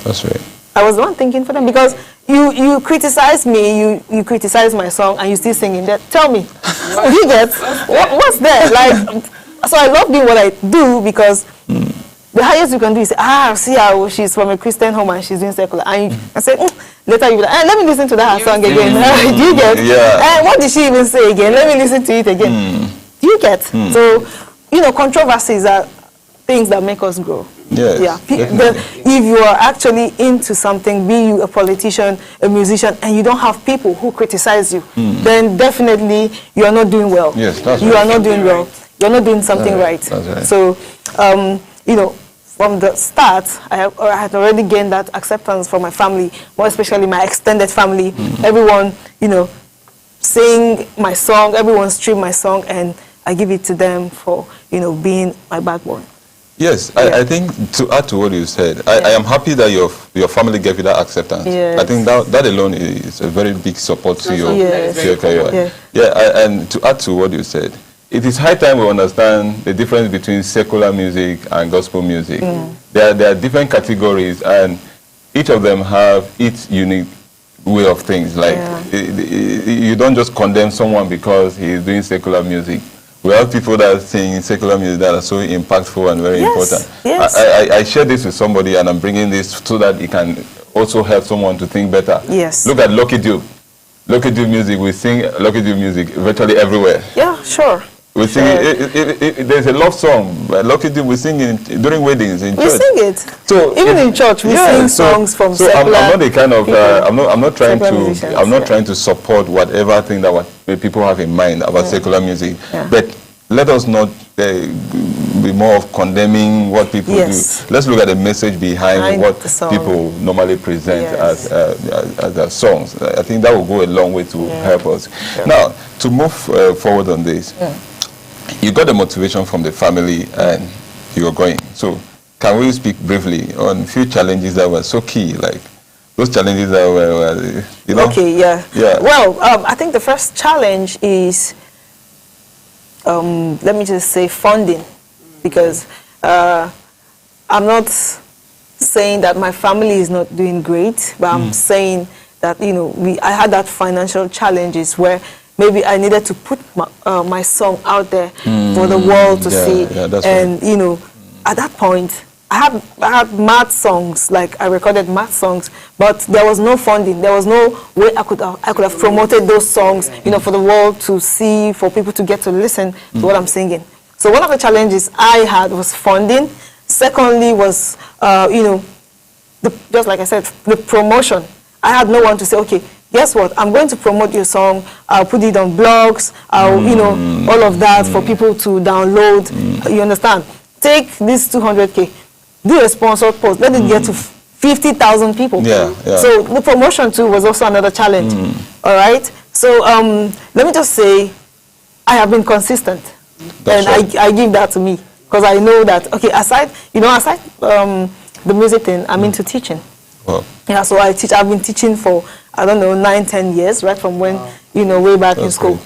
That's right. I was the one thinking for them, because you criticize me, you criticize my song, and you still singing that. Tell me, you get what's there? Like, so I love doing what I do, because the highest you can do is say, see how she's from a Christian home and she's doing secular. And I say, later you be like, let me listen to that song again. Do you get? And what did she even say again? Let me listen to it again. Do you get? So, controversies are things that make us grow. Yes, if you are actually into something, be you a politician, a musician, and you don't have people who criticize you, then definitely you are not doing well. Yes, that's you are not doing well. You're not doing something right. So, from the start, I had already gained that acceptance from my family, more especially my extended family. Everyone, sing my song, everyone stream my song, and I give it to them for, being my backbone. Yes, I think to add to what you said, I am happy that your family gave you that acceptance. Yes. I think that alone is a very big support to your career. Yeah. And to add to what you said, it is high time we understand the difference between secular music and gospel music. There are different categories, and each of them have its unique way of things. Like you don't just condemn someone because he is doing secular music. We have people that sing secular music that are so impactful and very important. Yes. I share this with somebody, and I'm bringing this so that it can also help someone to think better. Yes. Look at Lucky Dube. Lucky Dube music, we sing Lucky Dube music virtually everywhere. Yeah, sure. We sing there's a love song, Lucky Dube, we sing it during weddings in church. We sing it. So even in church, we sing songs from secular. I'm not the kind of I'm not trying to trying to support whatever thing that people have in mind about secular music, but let us not be more of condemning what people do. Let's look at the message behind what people normally present as their songs. I think that will go a long way to help us. Now, to move forward on this, you got the motivation from the family and you are going. So, can we speak briefly on a few challenges that were so key, like those challenges that were, you know? Okay, yeah. Well, I think the first challenge is, let me just say funding, because I'm not saying that my family is not doing great, but I'm saying that, you know, I had that financial challenges where maybe I needed to put my song out there for the world to see. And, you know, at that point, I had mad songs, like I recorded mad songs, but there was no funding. There was no way I could have promoted those songs, you know, for the world to see, for people to get to listen to what I'm singing. So one of the challenges I had was funding. Secondly was, you know, just like I said, the promotion. I had no one to say, okay, guess what? I'm going to promote your song. I'll put it on blogs. I'll, you know, all of that for people to download. You understand? Take this 200K, do a sponsored post. Let it get to 50,000 people. So the promotion too was also another challenge. All right. So let me just say, I have been consistent, I give that to me, because I know that aside the music thing, I'm into teaching. Yeah, so I've been teaching for, I don't know, 9-10 years, right from when, you know, way back in school.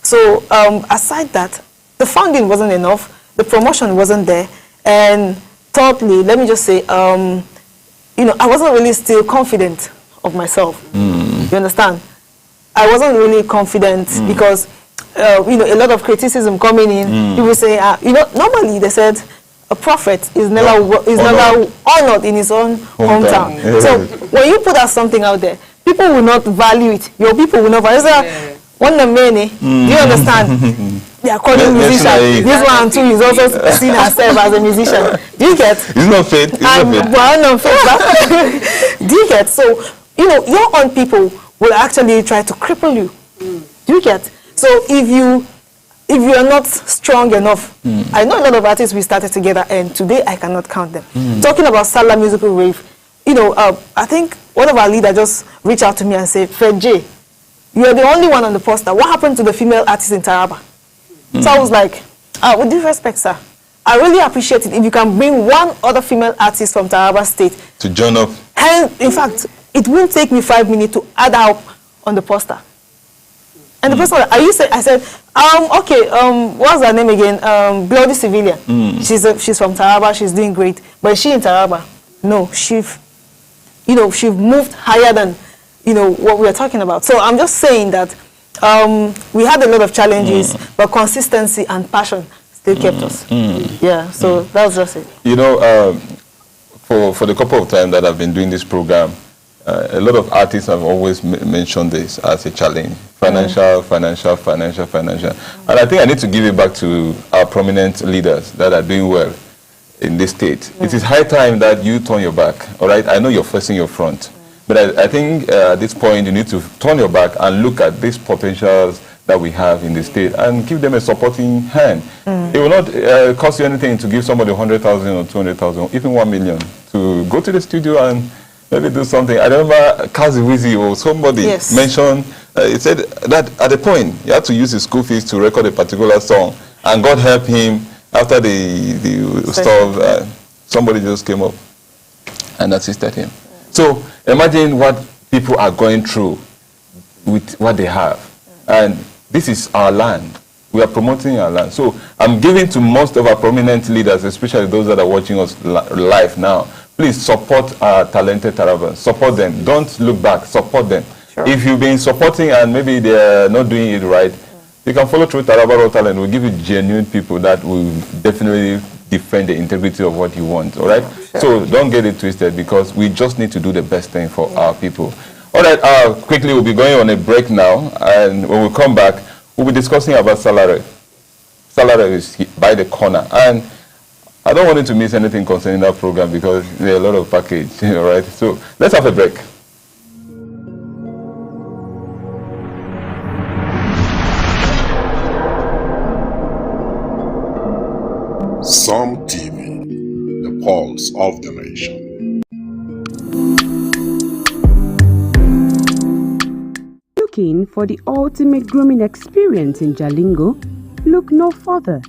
So aside that, the funding wasn't enough, the promotion wasn't there, and thirdly, let me just say, you know, I wasn't really still confident of myself. You understand? I wasn't really confident because, you know, a lot of criticism coming in. People say, you know, normally they said, a prophet is never honored in his own hometown. So when you put out something out there, people will not value it. Your people will not value it. One the many, do you understand? They are calling musician. This one too is also seen herself as a musician. Do you get? It's not faith. It's not faith. Well, no faith. Do you get? So, you know, your own people will actually try to cripple you. Do you get? So if you are not strong enough, I know a lot of artists we started together, and today I cannot count them. Talking about Salah Musical Wave, you know, I think one of our leaders just reached out to me and said, Fred J, you're the only one on the poster. What happened to the female artists in Taraba? So I was like, with due respect, sir, I really appreciate it if you can bring one other female artist from Taraba State to join up. And in fact, it won't take me 5 minutes to add her up on the poster. And the person, I said, okay, what's her name again? Bloody Civilian. She's from Taraba. She's doing great. But is she in Taraba? No, she moved higher than, you know, what we are talking about. So I'm just saying that we had a lot of challenges, but consistency and passion still kept us. Yeah, so that was just it. You know, for the couple of times that I've been doing this program, a lot of artists have always mentioned this as a challenge. Financial. And I think I need to give it back to our prominent leaders that are doing well in this state. It is high time that you turn your back, all right? I know you're facing your front, but I think at this point you need to turn your back and look at these potentials that we have in the state and give them a supporting hand. It will not cost you anything to give somebody 100,000 or 200,000, even 1 million, to go to the studio and maybe do something. I remember Kazi Wizi or somebody mentioned, he said that at the point, he had to use his school fees to record a particular song, and God help him, after the stuff, somebody just came up and assisted him. So imagine what people are going through with what they have. And this is our land. We are promoting our land. So I'm giving to most of our prominent leaders, especially those that are watching us live now, please support our talented Tarabans. Support them. Don't look back. Support them. Sure. If you've been supporting and maybe they're not doing it right, you can follow through Taraba Raw Talent. We'll give you genuine people that will definitely defend the integrity of what you want. All right? Sure. So don't get it twisted, because we just need to do the best thing for our people. All right, quickly, we'll be going on a break now, and when we come back, we'll be discussing about salary. Salary is by the corner, and I don't want you to miss anything concerning that program, because there are a lot of package, all right? So let's have a break. Some TV, the pulse of the nation. Looking for the ultimate grooming experience in Jalingo? Look no further.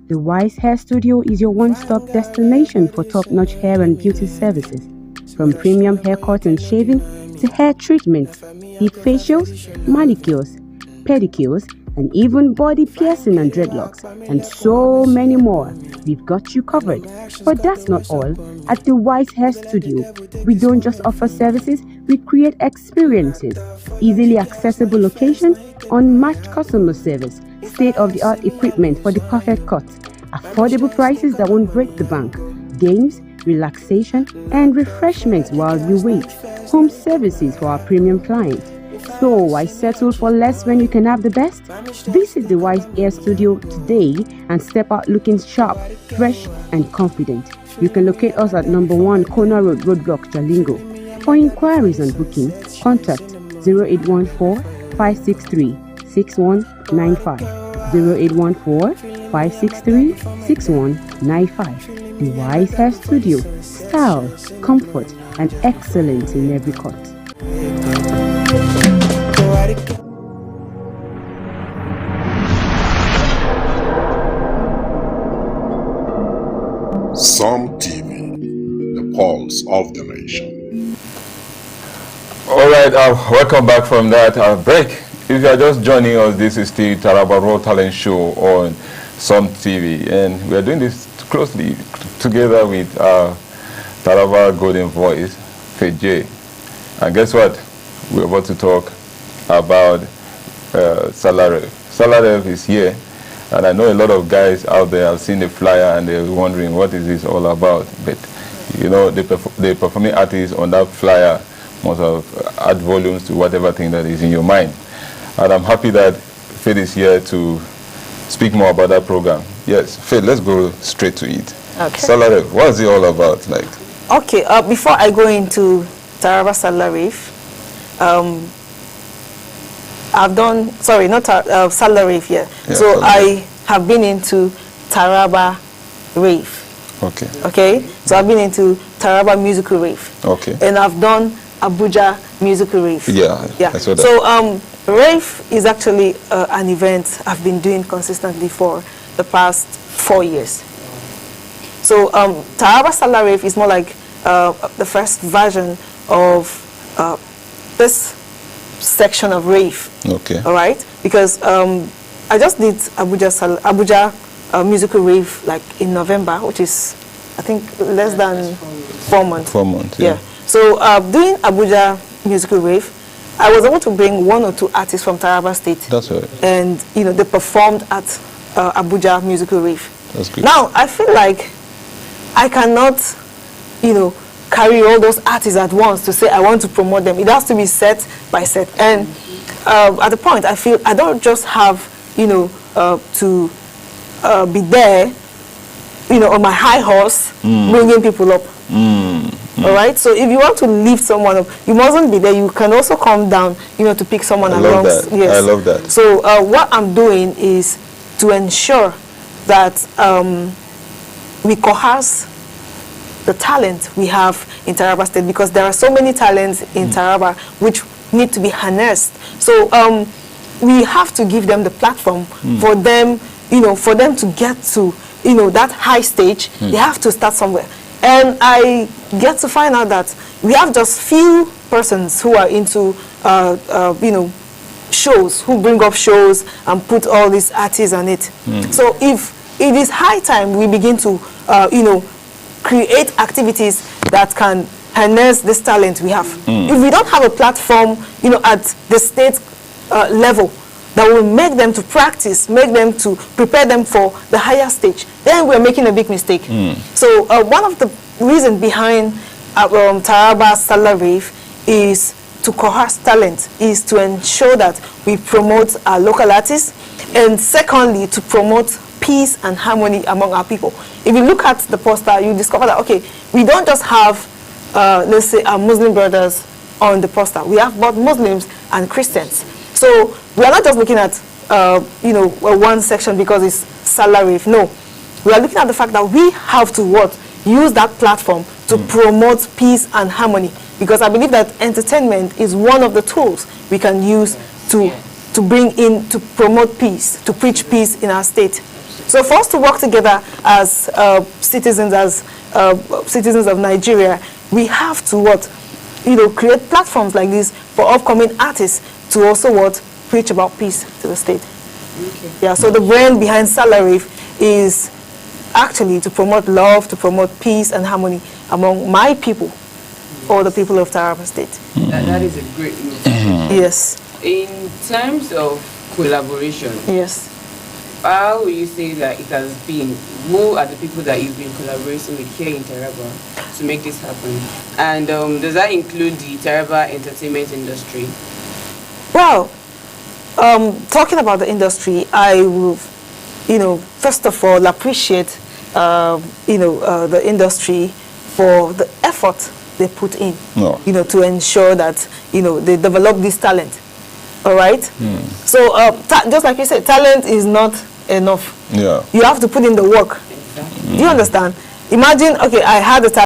The Wise Hair Studio is your one-stop destination for top-notch hair and beauty services. From premium haircut and shaving to hair treatments, deep facials, manicures, pedicures, and even body piercing and dreadlocks, and so many more. We've got you covered. But that's not all. At the Wise Hair Studio, we don't just offer services, we create experiences. Easily accessible locations, unmatched customer service, state-of-the-art equipment for the perfect cut, affordable prices that won't break the bank, games, relaxation, and refreshments while you wait, home services for our premium clients. So why settle for less when you can have the best? Visit the Wise Hair Studio today and step out looking sharp, fresh, and confident. You can locate us at number 1 Kona Road, Roadblock, Jalingo. For inquiries and booking, contact 0814-563-6195. 0814-563-6195. The Wise Hair Studio. Style, comfort, and excellence in every cut. Some TV, the pulse of the nation. All right, welcome back from that break. If you are just joining us, this is the Taraba Raw Talent Show on Some TV, and we are doing this closely together with Taraba Golden Voice, Faith J. And guess what? We're about to talk about Salarev. Salarev is here, and I know a lot of guys out there have seen the flyer and they're wondering what is this all about. But you know, the performing artists on that flyer must have add volumes to whatever thing that is in your mind. And I'm happy that Faith is here to speak more about that program. Yes, Faith, let's go straight to it. Okay. Salarev, what is it all about? Like? Okay, before I go into Taraba Salarev, I've done, sorry, not Salarev yet. Yeah, so I have been into Taraba Rave. Okay. Okay, so I've been into Taraba Musical Rave. Okay. And I've done Abuja Musical Rave. Yeah, yeah. I saw that. So Rave is actually an event I've been doing consistently for the past 4 years. So Taraba Salarev is more like the first version of this section of Rave. Okay. All right, because I just did Abuja Musical Rave like in November, which is I think less than 4 months. 4 months. Yeah. So doing Abuja Musical Rave, I was able to bring 1 or 2 artists from Taraba State. That's right. And you know they performed at Abuja Musical Rave. That's good. Now I feel like I cannot, you know, carry all those artists at once to say I want to promote them. It has to be set by set. And at the point, I feel I don't just have, you know, to be there, you know, on my high horse, bringing people up. All right. So if you want to lift someone up, you mustn't be there. You can also come down, you know, to pick someone along. Yes. I love that. So what I'm doing is to ensure that we coerce the talent we have in Taraba State, because there are so many talents in Taraba which need to be harnessed. So we have to give them the platform for them, you know, for them to get to that high stage, they have to start somewhere. And I get to find out that we have just few persons who are into, shows, who bring up shows and put all these artists on it. So if it is high time we begin to, create activities that can harness this talent we have. If we don't have a platform, at the state level that will make them to practice, make them to prepare them for the higher stage, then we're making a big mistake. So one of the reasons behind Taraba Salary is to coerce talent, is to ensure that we promote our local artists, and secondly, to promote peace and harmony among our people. If you look at the poster, you discover that, okay, we don't just have, let's say, our Muslim brothers on the poster. We have both Muslims and Christians. So we are not just looking at, one section because it's salary. No, we are looking at the fact that we have to use that platform to promote peace and harmony. Because I believe that entertainment is one of the tools we can use to bring in, to promote peace, to preach peace in our state. So for us to work together as citizens of Nigeria, we have to create platforms like this for upcoming artists to also preach about peace to the state. Okay. Yeah. So the brand behind Salarif is actually to promote love, to promote peace and harmony among my people, or the people of Taraba State. That is a great move. Yes. In terms of collaboration, yes, how will you say that it has been? Who are the people that you've been collaborating with here in Taraba to make this happen? And does that include the Taraba entertainment industry? Well, talking about the industry, I will, first of all, appreciate, the industry for the effort they put in, to ensure that, they develop this talent. All right? So, just like you said, talent is not enough. Yeah. You have to put in the work. Do you understand? Imagine, okay, I had a talent.